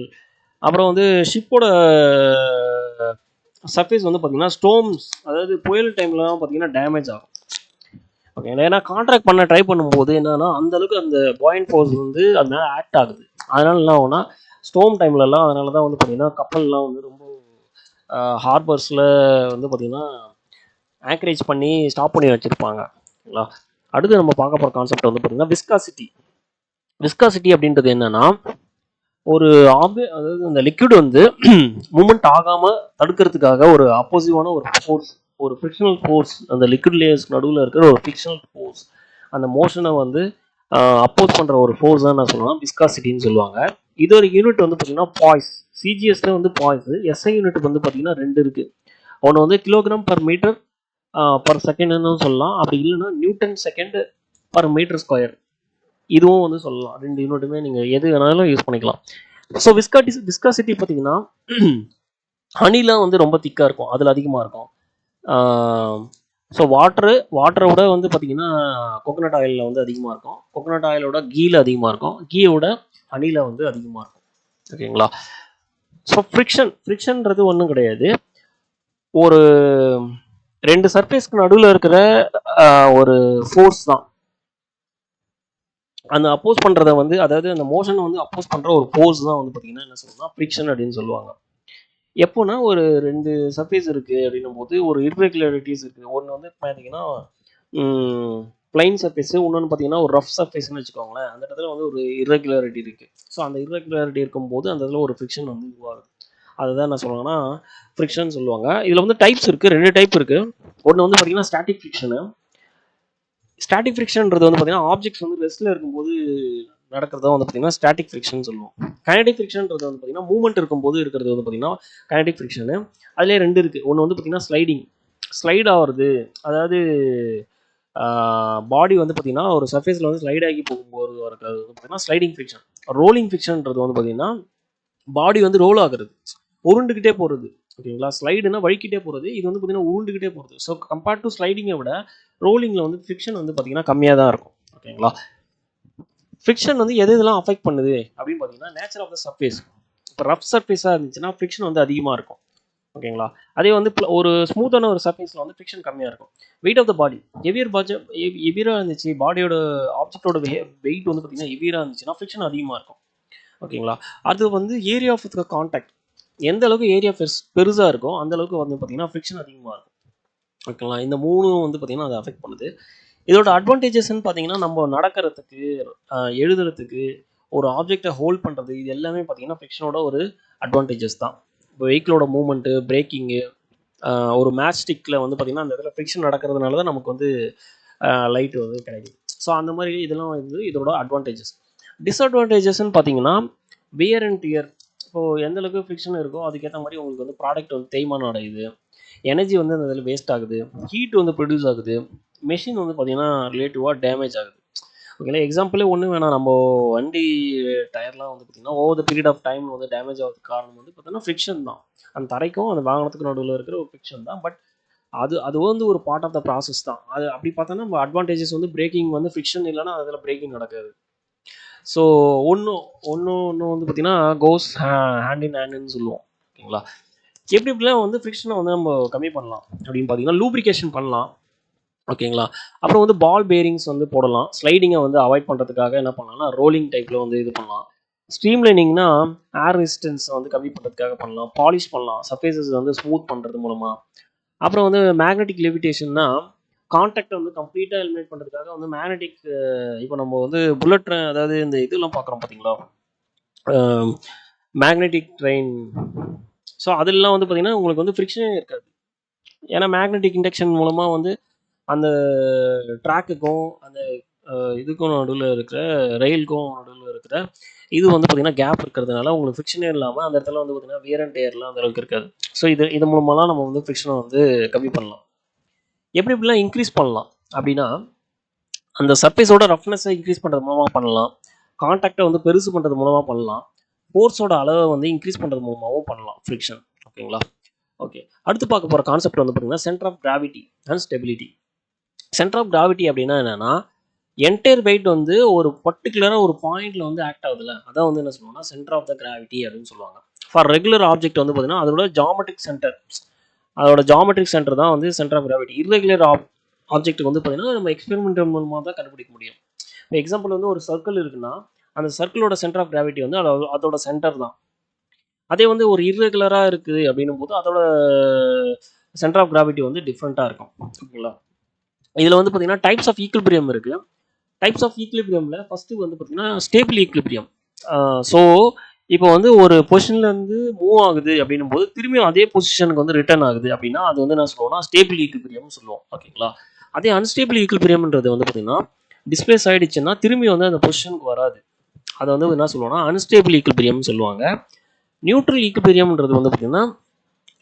அப்புறம் வந்து ஷிப்போட சர்ஃபேஸ் வந்து பார்த்தீங்கன்னா ஸ்டோம்ஸ், அதாவது புயல் டைம்லலாம் பார்த்தீங்கன்னா டேமேஜ் ஆகும். ஓகேங்களா? ஏன்னா கான்ட்ராக்ட் பண்ண ட்ரை பண்ணும்போது என்னன்னா அந்தளவுக்கு அந்த பாயிண்ட் ஃபோர்ஸ் வந்து அது மேலே ஆக்ட் ஆகுது. அதனால என்ன ஆகும்னா ஸ்டோம் டைம்லலாம் அதனால தான் வந்து பார்த்தீங்கன்னா கப்பல்லாம் வந்து ரொம்ப ஹார்பர்ஸில் வந்து பார்த்தீங்கன்னா ஆங்கரேஜ் பண்ணி ஸ்டாப் பண்ணி வச்சுருப்பாங்க. ஓகேங்களா? அடுத்து நம்ம பார்க்க போகிற கான்செப்ட் வந்து பார்த்தீங்கன்னா விஸ்காசிட்டி. விஸ்காசிட்டி அப்படின்றது என்னன்னா ஒரு அதாவது அந்த லிக்விட் வந்து மூமெண்ட் ஆகாமல் தடுக்கிறதுக்காக ஒரு அப்போசிவான ஒரு ஃபோர்ஸ், ஒரு ஃபிக்ஷனல் ஃபோர்ஸ், அந்த லிக்விட் லேயர்ஸ் நடுவில் இருக்கிற ஒரு ஃபிக்ஷனல் ஃபோர்ஸ், அந்த மோஷனை வந்து அப்போஸ் பண்ணுற ஒரு ஃபோர்ஸ் தான் நான் சொல்லுவேன் விஸ்காசிட்டின்னு சொல்லுவாங்க. இது ஒரு யூனிட் வந்து பார்த்தீங்கன்னா பாய்ஸ். சிஜிஎஸ்ல வந்து பாய்ஸ். எஸ்ஐ யூனிட் வந்து பார்த்தீங்கன்னா 2 இருக்குது. ஒன்று வந்து கிலோகிராம் பர் மீட்டர் பர் செகண்ட்னு சொல்லலாம். அப்படி இல்லைன்னா newton second per metre square. இதுவும் வந்து சொல்லலாம். 2 யூனிட்டுமே நீங்கள் எது வேணாலும் யூஸ் பண்ணிக்கலாம். ஸோ விஸ்காசிட்டி பார்த்தீங்கன்னா ஹனிலாம் வந்து ரொம்ப திக்காக இருக்கும், அதில் அதிகமாக இருக்கும். ஸோ வாட்டரை விட வந்து பார்த்தீங்கன்னா கோகோனட் ஆயிலில் வந்து அதிகமாக இருக்கும். கோகோனட் ஆயிலோட கீயில் அதிகமாக இருக்கும். கீயோட ஹனியில் வந்து அதிகமாக இருக்கும். ஓகேங்களா? ஸோ ஃப்ரிக்ஷன்றது ஒன்றும் கிடையாது. ஒரு 2 சர்ஃபேஸ்க்கு நடுவில் இருக்கிற ஒரு ஃபோர்ஸ் தான். அந்த அப்போஸ் பண்ணுறத வந்து, அதாவது அந்த மோஷனை வந்து அப்போஸ் பண்ணுற ஒரு ஃபோர்ஸ் தான் வந்து பார்த்தீங்கன்னா என்ன சொல்லணும்னா ஃப்ரிக்ஷன் அப்படின்னு சொல்லுவாங்க. எப்போனா ஒரு 2 சர்ஃபேஸ் இருக்குது அப்படின்னும் போது ஒரு இர்ரெகுலாரிட்டிஸ் இருக்குது. ஒன்று வந்து பார்த்தீங்கன்னா பிளைன் சர்ஃபேஸு, இன்னொன்று பார்த்தீங்கன்னா ஒரு ரஃப் சர்ஃபேஸ்னு வச்சுக்கோங்களேன். அந்த இடத்துல வந்து ஒரு இர்ரெகுலாரிட்டி இருக்குது. ஸோ அந்த இர்ரெகுலாரிட்டி இருக்கும்போது அந்த இடத்துல ஒரு ஃப்ரிக்ஷன் வந்து உருவாகுது. அதை தான் என்ன சொல்லுவாங்கன்னா ஃப்ரிக்ஷன் சொல்லுவாங்க. இதில் வந்து டைப்ஸ் இருக்குது, 2 டைப் இருக்குது. ஒன்று வந்து பார்த்தீங்கன்னா ஸ்டாட்டிக் ஃப்ரிக்ஷனு. ஸ்டாட்டிக் ஃப்ரிக்ஷன்ன்றது வந்து பார்த்தீங்கன்னா ஆப்ஜெக்ட்ஸ் வந்து ரெஸ்ட்டில் இருக்கும்போது நடக்கிறதா வந்து பார்த்தீங்கன்னா ஸ்டாட்டிக் ஃப்ரிக்ஷன் சொல்லுவோம். கைனடிக் ஃப்ரிக்ஷன்றது வந்து பார்த்தீங்கன்னா மூவ்மெண்ட் இருக்கும்போது இருக்கிறது வந்து பார்த்தீங்கன்னா கைனடிக் ஃப்ரிக்ஷனு. அதிலே 2 இருக்குது. ஒன்று வந்து பார்த்தீங்கன்னா ஸ்லைட் ஆகிறது, அதாவது பாடி வந்து பார்த்தீங்கன்னா ஒரு சர்ஃபேஸில் வந்து ஸ்லைட் ஆகி போகும்போது இருக்கிறது வந்து பார்த்தீங்கன்னா ஸ்லைடிங் ஃப்ரிக்ஷன். ரோலிங் ஃப்ரிக்ஷன்றது வந்து பார்த்தீங்கன்னா பாடி வந்து ரோல் ஆகுறது, உருண்டுக்கிட்டே போகிறது. ஓகேங்களா? ஸ்லைடுனா வழிக்கிட்டே போகிறது, இது வந்து பார்த்தீங்கன்னா உருண்டுக்கிட்டே போகிறது. ஸோ கம்பேர்ட் டு ஸ்லைடிங்கை விட ரோலிங்கில் வந்து ஃப்ரிக்ஷன் வந்து பார்த்தீங்கன்னா கம்மியாக தான் இருக்கும். ஓகேங்களா? ஃப்ரிக்ஷன் வந்து எது இதெல்லாம் அஃபெக்ட் பண்ணுது அப்படின்னு பார்த்தீங்கன்னா நேச்சர் ஆஃப் த சர்ஃபேஸ். இப்போ ரஃப் சர்ஃபேஸாக இருந்துச்சுன்னா ஃப்ரிக்ஷன் வந்து அதிகமாக இருக்கும். ஓகேங்களா? அதே வந்து ஒரு ஸ்மூத்தான ஒரு சர்ஃபேஸில் வந்து ஃப்ரிக்ஷன் கம்மியாக இருக்கும். வெயிட் ஆஃப் த பாடி ஹெவியராக இருந்துச்சு, பாடியோட ஆப்ஜெக்டோட வெயிட் வந்து பார்த்தீங்கன்னா ஹெவியராக இருந்துச்சுன்னா ஃப்ரிக்ஷன் அதிகமாக இருக்கும். ஓகேங்களா? அது வந்து ஏரியா ஆஃப் த கான்டாக்ட், எந்த அளவுக்கு ஏரியா பெருசாக இருக்கும் அந்த அளவுக்கு வந்து பார்த்தீங்கன்னா ஃப்ரிக்ஷன் அதிகமாக இருக்கும். ஓகேங்களா? இந்த 3 வந்து பார்த்தீங்கன்னா அதை அஃபெக்ட் பண்ணுது. இதோட அட்வான்டேஜஸ்ன்னு பார்த்தீங்கன்னா நம்ம நடக்கிறதுக்கு, எழுதுறதுக்கு, ஒரு ஆப்ஜெக்டை ஹோல்ட் பண்ணுறது, இது எல்லாமே பார்த்தீங்கன்னா ஃப்ரிக்ஷனோட ஒரு அட்வான்டேஜஸ் தான். இப்போ வெஹிக்கிளோட மூவ்மெண்ட்டு, பிரேக்கிங்கு, ஒரு மேட்ச் ஸ்டிக்கில் வந்து பார்த்தீங்கன்னா அந்த இடத்துல ஃப்ரிக்ஷன் நடக்கிறதுனால தான் நமக்கு வந்து லைட் வந்து கிடைக்குது. ஸோ அந்த மாதிரி இதெல்லாம் வந்து இதோட அட்வான்டேஜஸ். டிஸ்அட்வான்டேஜஸ்ன்னு பார்த்தீங்கன்னா வியர் அண்ட் டியர். இப்போது எந்த அளவுக்கு ஃப்ரிக்ஷன் இருக்கோ அதுக்கேற்ற மாதிரி உங்களுக்கு வந்து ப்ராடக்ட் வந்து தேய்மானம் அடையுது, எனர்ஜி வந்து அந்த இதில் வேஸ்ட் ஆகுது, ஹீட் வந்து ப்ரொடியூஸ் ஆகுது, மெஷின் வந்து பார்த்தீங்கன்னா ரிலேட்டிவாக டேமேஜ் ஆகுது. ஓகேங்களா? எக்ஸாம்பிளே ஒன்று வேணாம், நம்ம வண்டி டயர்லாம் வந்து பார்த்திங்கன்னா over the period of time வந்து டேமேஜ் ஆகிறதுக்கு காரணம் வந்து பார்த்தீங்கன்னா ஃப்ரிக்ஷன் தான். அந்த தரைக்கும் அந்த வாகனத்துக்கு நடுவில் இருக்கிற ஒரு ஃப்ரிக்ஷன் தான். பட் அது வந்து ஒரு பார்ட் ஆஃப் த ப்ராசஸ் தான். அது அப்படி பார்த்தோன்னா நம்ம அட்வான்டேஜஸ் வந்து பிரேக்கிங் வந்து ஃப்ரிக்ஷன் இல்லைன்னா அதில் பிரேக்கிங் நடக்காது. ஸோ ஒன்று வந்து பார்த்தீங்கன்னா கோஸ் ஹேண்ட் இன் ஹேண்டுன்னு சொல்லுவோம். ஓகேங்களா? எப்படி எப்படிலாம் வந்து ஃப்ரிக்ஷனை வந்து நம்ம கம்மி பண்ணலாம் அப்படின்னு பார்த்தீங்கன்னா லூப்ரிகேஷன் பண்ணலாம். ஓகேங்களா? அப்புறம் வந்து பால் பேரிங்ஸ் வந்து போடலாம். ஸ்லைடிங்கை வந்து அவாய்ட் பண்ணுறதுக்காக என்ன பண்ணலாம்னா ரோலிங் டைப்பில் வந்து இது பண்ணலாம். ஸ்ட்ரீம் லைனிங்னா ஏர் ரெசிஸ்டன்ஸை வந்து கம்மி பண்ணுறதுக்காக பண்ணலாம். பாலிஷ் பண்ணலாம், சர்ஃபேஸஸ் வந்து ஸ்மூத் பண்ணுறது மூலமாக. அப்புறம் வந்து மேக்னெட்டிக் லெவிடேஷன்னா கான்டாக்டை வந்து கம்ப்ளீட்டாக எலிமினேட் பண்ணுறதுக்காக வந்து மேக்னெட்டிக், இப்போ நம்ம வந்து புல்லட், அதாவது இந்த இதெல்லாம் பார்க்குறோம் பார்த்தீங்களா, மேக்னெட்டிக் ட்ரெயின். ஸோ அதெல்லாம் வந்து பார்த்தீங்கன்னா உங்களுக்கு வந்து ஃப்ரிக்ஷனே இருக்காது. ஏன்னா மேக்னெட்டிக் இண்டக்ஷன் மூலமாக வந்து அந்த ட்ராக்குக்கும் அந்த இதுக்கும் நடுவில் இருக்கிற ரயிலுக்கும் நடுவில் இருக்கிற இது வந்து பார்த்திங்கன்னா கேப் இருக்கிறதுனால உங்களுக்கு ஃப்ரிக்ஷனே இல்லாமல் அந்த இடத்துல வந்து பார்த்திங்கன்னா வியர் அண்ட் டேர்லாம் அந்த அளவுக்கு இருக்காது. ஸோ இது மூலமாலாம் நம்ம வந்து ஃப்ரிக்ஷனை வந்து கம்மி பண்ணலாம். எப்படி எப்படிலாம் இன்க்ரீஸ் பண்ணலாம் அப்படின்னா அந்த சர்ஃபேஸோட ரஃப்னஸை இன்க்ரீஸ் பண்ணுறது மூலமாக பண்ணலாம், கான்டாக்டை வந்து பெருசு பண்ணுறது மூலமாக பண்ணலாம், ஃபோர்ஸோட அளவை வந்து இன்க்ரீஸ் பண்ணுறது மூலமாகவும் பண்ணலாம் ஃப்ரிக்ஷன். ஓகேங்களா? ஓகே, அடுத்து பார்க்க போகிற கான்செப்ட் வந்து பார்த்திங்கன்னா centre of gravity and stability. Centre of gravity அப்படின்னா என்னென்னா என்டையர் வெயிட் வந்து ஒரு பர்டிகுலராக ஒரு பாயிண்டில் வந்து ஆக்ட் ஆகுதுல்ல, அதான் வந்து என்ன சொல்லுவாங்கன்னா சென்டர் ஆஃப் த கிராவிட்டி அப்படின்னு சொல்லுவாங்க. ஃபார் ரெகுலர் ஆப்ஜெக்ட் வந்து பார்த்தீங்கன்னா அதோட ஜாமெட்ரிக் சென்டர் தான் வந்து சென்டர் ஆஃப் கிராவிட்டி. இர்ரெகுலர் ஆப்ஜெக்ட்டுக்கு வந்து பார்த்தீங்கன்னா நம்ம எக்ஸ்பெரிமெண்டல் மூலமாக தான் கண்டுபிடிக்க முடியும். இப்போ எக்ஸாம்பிள் வந்து ஒரு சர்க்கிள் இருக்குன்னா அந்த சர்க்கிளோட சென்டர் ஆஃப் கிராவிட்டி வந்து அதோட சென்டர் தான். அதே வந்து ஒரு இர்ரெகுலராக இருக்குது அப்படின்னும் போது அதோட சென்டர் ஆஃப் கிராவிட்டி வந்து டிஃப்ரெண்ட்டாக இருக்கும். ஓகேங்களா? இதில் வந்து பார்த்தீங்கன்னா டைப்ஸ் ஆஃப் ஈக்குலிபிரியம் இருக்குது. டைப்ஸ் ஆஃப் ஈக்குலிபிரியமில் ஃபஸ்ட்டு வந்து பார்த்தீங்கன்னா ஸ்டேபிள் ஈக்குலிபிரியம். ஸோ இப்போ வந்து ஒரு பொசிஷன்லேருந்து மூவ் ஆகுது அப்படின்னும் போது திரும்பியும் அதே பொசிஷனுக்கு வந்து ரிட்டர்ன் ஆகுது அப்படின்னா அது வந்து என்ன சொல்லுவோம்னா ஸ்டேபிள் ஈக்குலிபிரியம்னு சொல்லுவோம். ஓகேங்களா? அதே அன்ஸ்டேபிள் ஈக்குலிபிரியம்ன்றது வந்து பார்த்தீங்கன்னா டிஸ்பிளேஸ் ஆகிடுச்சுன்னா திரும்பி வந்து அந்த பொசிஷனுக்கு வராது. அதை வந்து என்ன சொல்லுவோம்னா அன்ஸ்டேபிள் ஈக்குலிபிரியம்னு சொல்லுவாங்க. நியூட்ரல் ஈக்குலிபிரியம்ன்றது வந்து பார்த்தீங்கன்னா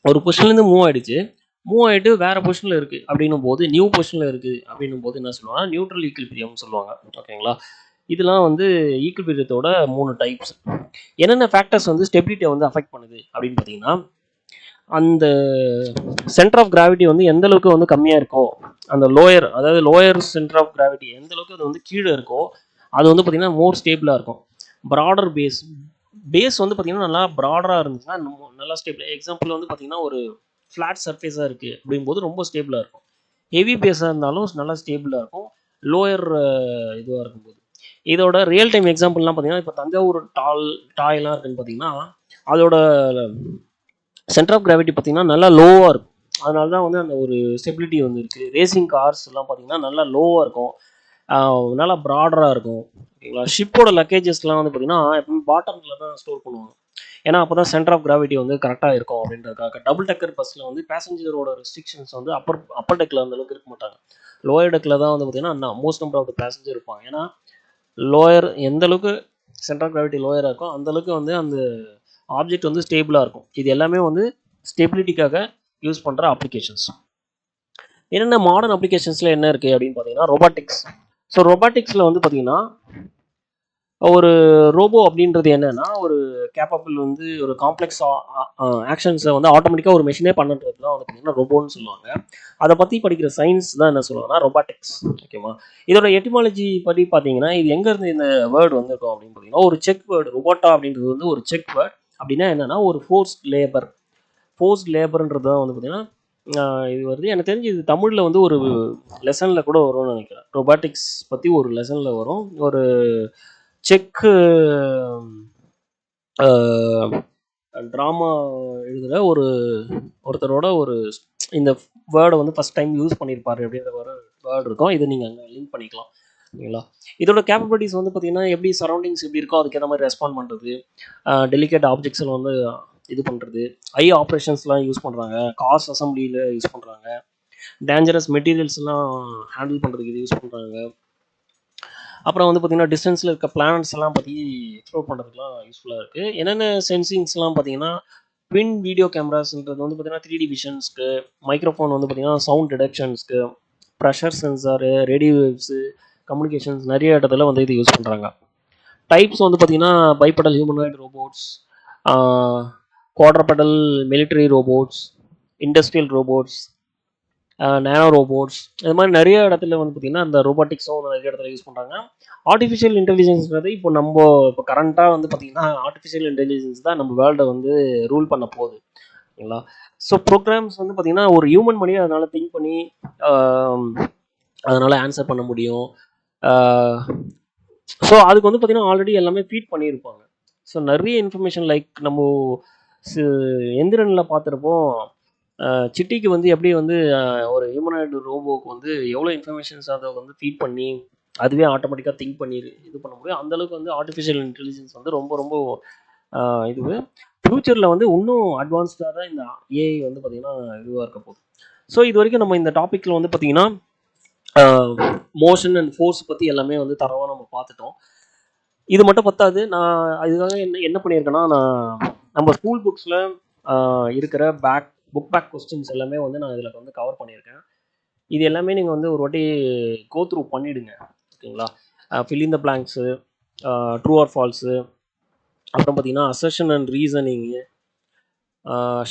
ஒரு பொசிஷன்லேருந்து மூவ் ஆகிட்டு வேறு பொசிஷனில் இருக்குது அப்படின்னும் போது நியூ பொசிஷனில் இருக்குது அப்படின்னும் போது என்ன சொல்லுவாங்கன்னா நியூட்ரல் ஈக்குலிபிரியம்னு சொல்லுவாங்க. ஓகேங்களா? இதெல்லாம் வந்து ஈக்குலிபிரியத்தோட 3 டைப்ஸ். என்னென்ன ஃபேக்டர்ஸ் வந்து ஸ்டெபிலிட்டியை வந்து அஃபெக்ட் பண்ணுது அப்படின்னு பார்த்தீங்கன்னா, அந்த சென்டர் ஆஃப் கிராவிட்டி வந்து எந்த அளவுக்கு வந்து கம்மியாக இருக்கோ, அந்த அதாவது லோயர் சென்டர் ஆஃப் கிராவிட்டி எந்த அளவுக்கு அது வந்து கீழே இருக்கோ, அது வந்து பார்த்தீங்கன்னா மோர் ஸ்டேபிளாக இருக்கும். ப்ராடர் பேஸ் வந்து பார்த்தீங்கன்னா நல்லா ப்ராடராக இருந்துச்சுன்னா நல்லா ஸ்டேபிள். எக்ஸாம்பிள் வந்து பார்த்தீங்கன்னா ஒரு ஃப்ளாட் சர்ஃபேஸாக இருக்குது அப்படிங்கும்போது ரொம்ப ஸ்டேபிளாக இருக்கும். ஹெவி பேஸாக இருந்தாலும் நல்லா ஸ்டேபிளாக இருக்கும் லோயர் இதுவாக இருக்கும்போது. இதோட ரியல் டைம் எக்ஸாம்பிள்லாம் பார்த்தீங்கன்னா இப்போ தஞ்சாவூர் டாய்லாம் இருக்குன்னு பார்த்தீங்கன்னா அதோட சென்டர் ஆஃப் கிராவிட்டி பார்த்தீங்கன்னா நல்லா லோவாக இருக்கும். அதனால தான் வந்து அந்த ஒரு ஸ்டெபிலிட்டி வந்து இருக்குது. ரேசிங் கார்ஸ் எல்லாம் பார்த்தீங்கன்னா நல்லா லோவாக இருக்கும், நல்லா ப்ராடராக இருக்கும். ஓகேங்களா. ஷிப்போட லக்கேஜஸ்லாம் வந்து பார்த்தீங்கன்னா எப்பவுமே பாட்டமில் தான் ஸ்டோர் பண்ணுவாங்க. ஏன்னா அப்போ தான் சென்டர் ஆஃப் கிராவிட்டி வந்து கரெக்டாக இருக்கும் அப்படின்றதுக்காக. டபுள் டெக்கர் பஸ்ஸில் வந்து பேசஞ்சரோட ரெஸ்ட்ரிக்ஷன்ஸ் வந்து அப்பர் டெக்கில் அந்த அளவுக்கு இருக்க மாட்டாங்க. லோயர் டெக்கில் தான் வந்து பார்த்தீங்கன்னா most number of the passenger இருப்பாங்க. ஏன்னா லோயர் எந்த அளவுக்கு சென்டர் ஆஃப் கிராவிட்டி லோயராக இருக்கும் அந்த அளவுக்கு வந்து அந்த ஆப்ஜெக்ட் வந்து ஸ்டேபிளாக இருக்கும். இது எல்லாமே வந்து ஸ்டெபிலிட்டிக்காக யூஸ் பண்ணுற அப்ளிகேஷன்ஸ். என்னென்ன மாடர்ன் அப்ளிகேஷன்ஸில் என்ன இருக்குது அப்படின்னு பார்த்தீங்கன்னா ரொபாட்டிக்ஸ். ஸோ ரொபாட்டிக்ஸில் வந்து பார்த்தீங்கன்னா ஒரு ரோபோ அப்படின்றது என்னன்னா ஒரு கேப்பபிள் வந்து ஒரு காம்ப்ளெக்ஸ் ஆக்ஷன்ஸை வந்து ஆட்டோமேட்டிக்காக ஒரு மெஷினே பண்ணுறது தான் வந்து பார்த்தீங்கன்னா ரோபோன்னு சொல்லுவாங்க. அதை பற்றி படிக்கிற சயின்ஸ் தான் என்ன சொல்லுவாங்கன்னா ரொபாட்டிக்ஸ். ஓகேவா. இதோட எட்டிமாலஜி படி பார்த்தீங்கன்னா இது எங்கேருந்து இந்த வேர்டு வந்திருக்கும் அப்படின்னு பார்த்தீங்கன்னா ஒரு செக் வேர்டு. ரொபாட்டா அப்படின்றது வந்து ஒரு செக் வேர்ட். அப்படின்னா என்னன்னா ஒரு ஃபோர்ஸ்ட் லேபர்ன்றது தான் வந்து பார்த்தீங்கன்னா இது வருது. எனக்கு தெரிஞ்சு இது தமிழில் வந்து ஒரு லெசனில் கூட வரும்னு நினைக்கிறேன். ரொபாட்டிக்ஸ் பற்றி ஒரு லெசனில் வரும். ஒரு செக்கு ட்ராமா எழுதுகிற ஒருத்தரோட ஒரு இந்த வேர்டை வந்து ஃபஸ்ட் டைம் யூஸ் பண்ணியிருப்பாரு அப்படின்ற ஒரு வேர்டு இருக்கும். இது நீங்கள் அங்கே லிங்க் பண்ணிக்கலாம். ஓகேங்களா. இதோட கேப்பபிலிட்டிஸ் வந்து பார்த்தீங்கன்னா எப்படி சரௌண்டிங்ஸ் எப்படி இருக்கோ அதுக்கேற்ற மாதிரி ரெஸ்பாண்ட் பண்ணுறது, டெலிகேட் ஆப்ஜெக்ட்ஸில் வந்து இது பண்ணுறது, ஆப்ரேஷன்ஸ்லாம் யூஸ் பண்ணுறாங்க, கார்ஸ் அசம்பிளியில் யூஸ் பண்ணுறாங்க, டேஞ்சரஸ் மெட்டீரியல்ஸ்லாம் ஹேண்டில் பண்ணுறதுக்கு இது யூஸ் பண்ணுறாங்க. அப்புறம் வந்து பார்த்தீங்கன்னா டிஸ்டன்ஸில் இருக்க பிளானட்ஸ் எல்லாம் பற்றி எக்ஸ்ப்ளோர் பண்ணுறதுக்குலாம் யூஸ்ஃபுல்லாக இருக்குது. என்னென்ன சென்சிங்ஸ்லாம் பார்த்தீங்கன்னா ட்வின் வீடியோ கேமராஸ்ன்றது வந்து பார்த்தீங்கன்னா 3D விஷன்ஸ்க்கு, மைக்ரோஃபோன் வந்து பார்த்தீங்கன்னா சவுண்ட் டிடெக்ஷன்ஸ்க்கு, pressure sensor, radio waves, communications நிறைய இடத்துல வந்து இது யூஸ் பண்ணுறாங்க. டைப்ஸ் வந்து பார்த்தீங்கன்னா bipedal humanoid robots, quadrupedal military robots, industrial robots, nano robots, இது மாதிரி நிறைய இடத்துல வந்து பார்த்திங்கன்னா அந்த ரோபோட்டிக்ஸும் நிறைய இடத்துல யூஸ் பண்ணுறாங்க. ஆர்டிஃபிஷியல் இன்டெலிஜென்ஸ்ன்றது இப்போ கரண்ட்டாக வந்து பார்த்திங்கன்னா ஆர்டிஃபிஷியல் இன்டெலிஜென்ஸ் தான் நம்ம வேர்ல்டை வந்து ரூல் பண்ண போகுது. ஓகேங்களா. ஸோ ப்ரோக்ராம்ஸ் வந்து பார்த்திங்கன்னா ஒரு ஹியூமன் மணி அதனால் திங்க் பண்ணி அதனால் ஆன்சர் பண்ண முடியும். ஸோ அதுக்கு வந்து பார்த்திங்கன்னா ஆல்ரெடி எல்லாமே ஃபீட் பண்ணியிருப்பாங்க. ஸோ நிறைய இன்ஃபர்மேஷன் லைக் நம்ம எந்திரனில் பார்த்துருப்போ சிட்டிக்கு வந்து எப்படி வந்து ஒரு ஹியூமனாய்டு ரோபோக்கு வந்து எவ்வளோ இன்ஃபர்மேஷன்ஸ் அதை வந்து ஃபீட் பண்ணி அதுவே ஆட்டோமேட்டிக்காக திங்க் பண்ணி இது பண்ண முடியும். அந்தளவுக்கு வந்து ஆர்டிஃபிஷியல் இன்டெலிஜென்ஸ் வந்து ரொம்ப ரொம்ப இதுவு ஃப்யூச்சரில் வந்து இன்னும் அட்வான்ஸ்டாக தான் இந்த ஏஐ வந்து பார்த்திங்கன்னா இதுவாக இருக்க போகுது. ஸோ இது வரைக்கும் நம்ம இந்த டாப்பிக்கில் வந்து பார்த்திங்கன்னா மோஷன் அண்ட் ஃபோர்ஸ் பற்றி எல்லாமே வந்து தரவாக நம்ம பார்த்துட்டோம். இது மட்டும் பத்தாது. நான் அதுக்காக என்ன பண்ணியிருக்கேன்னா நம்ம ஸ்கூல் புக்ஸில் இருக்கிற புக் பேக் கொஸ்டின்ஸ் எல்லாமே வந்து நான் இதில் வந்து கவர் பண்ணியிருக்கேன். இது எல்லாமே நீங்கள் வந்து ஒரு வாட்டி கோ த்ரூ பண்ணிவிடுங்க. ஓகேங்களா. Fill in the blanks, true R falls, அப்புறம் பார்த்தீங்கன்னா assertion and reasoning,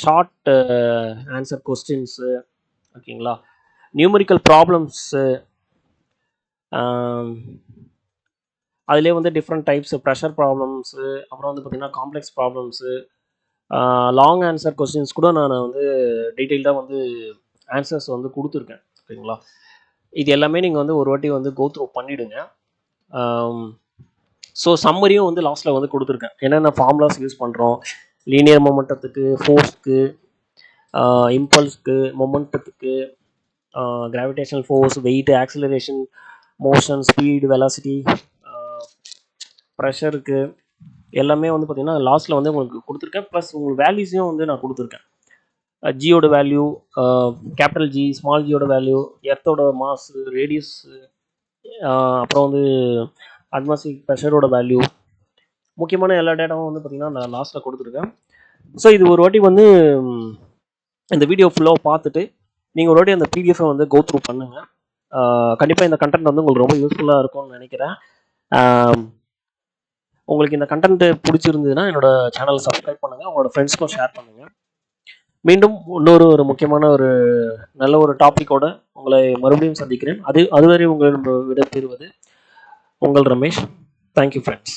short answer questions, ஓகேங்களா, நியூமரிக்கல் ப்ராப்ளம்ஸு, அதிலே வந்து டிஃப்ரெண்ட் டைப்ஸு, ப்ரெஷர் ப்ராப்ளம்ஸு, அப்புறம் வந்து பார்த்திங்கன்னா complex problems, long answer questions கூட நான் வந்து டீட்டெயில்டாக வந்து ஆன்சர்ஸ் வந்து கொடுத்துருக்கேன். ஓகேங்களா. இது எல்லாமே நீங்கள் வந்து ஒரு வாட்டி வந்து கோ த்ரூ பண்ணிவிடுங்க. ஸோ சம்மரியும் வந்து லாஸ்ட்டில் வந்து கொடுத்துருக்கேன். என்னென்ன ஃபார்முலாஸ் யூஸ் பண்ணுறோம், லீனியர் மொமெண்டத்துக்கு, ஃபோர்ஸ்க்கு, இம்பல்ஸ்க்கு, மொமெண்டத்துக்கு, gravitational force, weight, acceleration, motion, speed, velocity, ப்ரெஷருக்கு எல்லாமே வந்து பார்த்திங்கன்னா லாஸ்ட்டில் வந்து உங்களுக்கு கொடுத்துருக்கேன். ப்ளஸ் உங்களுக்கு வேல்யூஸையும் வந்து நான் கொடுத்துருக்கேன். ஜியோட வேல்யூ, கேபிட்டல் ஜி, ஸ்மால் ஜியோட வேல்யூ, எர்த்தோட மாஸ், ரேடியஸ், அப்புறம் வந்து அட்மாஸ்பியரிக் ப்ரெஷரோட வேல்யூ, முக்கியமான எல்லா டேட்டாவும் வந்து பார்த்திங்கன்னா நான் லாஸ்ட்டில் கொடுத்துருக்கேன். ஸோ இது ஒரு வாட்டி வந்து இந்த வீடியோ ஃபுல்லாக பார்த்துட்டு நீங்கள் ஒரு வாட்டி அந்த பிடிஎஃபை வந்து கோ த்ரூ பண்ணுங்கள். கண்டிப்பாக இந்த கண்டென்ட் வந்து உங்களுக்கு ரொம்ப யூஸ்ஃபுல்லாக இருக்கும்னு நினைக்கிறேன். உங்களுக்கு இந்த கண்டென்ட் பிடிச்சிருந்ததுன்னா என்னோட சேனலை சப்ஸ்கிரைப் பண்ணுங்கள், உங்களோட ஃப்ரெண்ட்ஸ்க்கும் ஷேர் பண்ணுங்கள். மீண்டும் ஒரு முக்கியமான ஒரு நல்ல ஒரு டாப்பிக்கோட உங்களை மறுபடியும் சந்திக்கிறேன். அதுவரை உங்கள் விடைபெறுவது உங்கள் ரமேஷ். Thank you friends.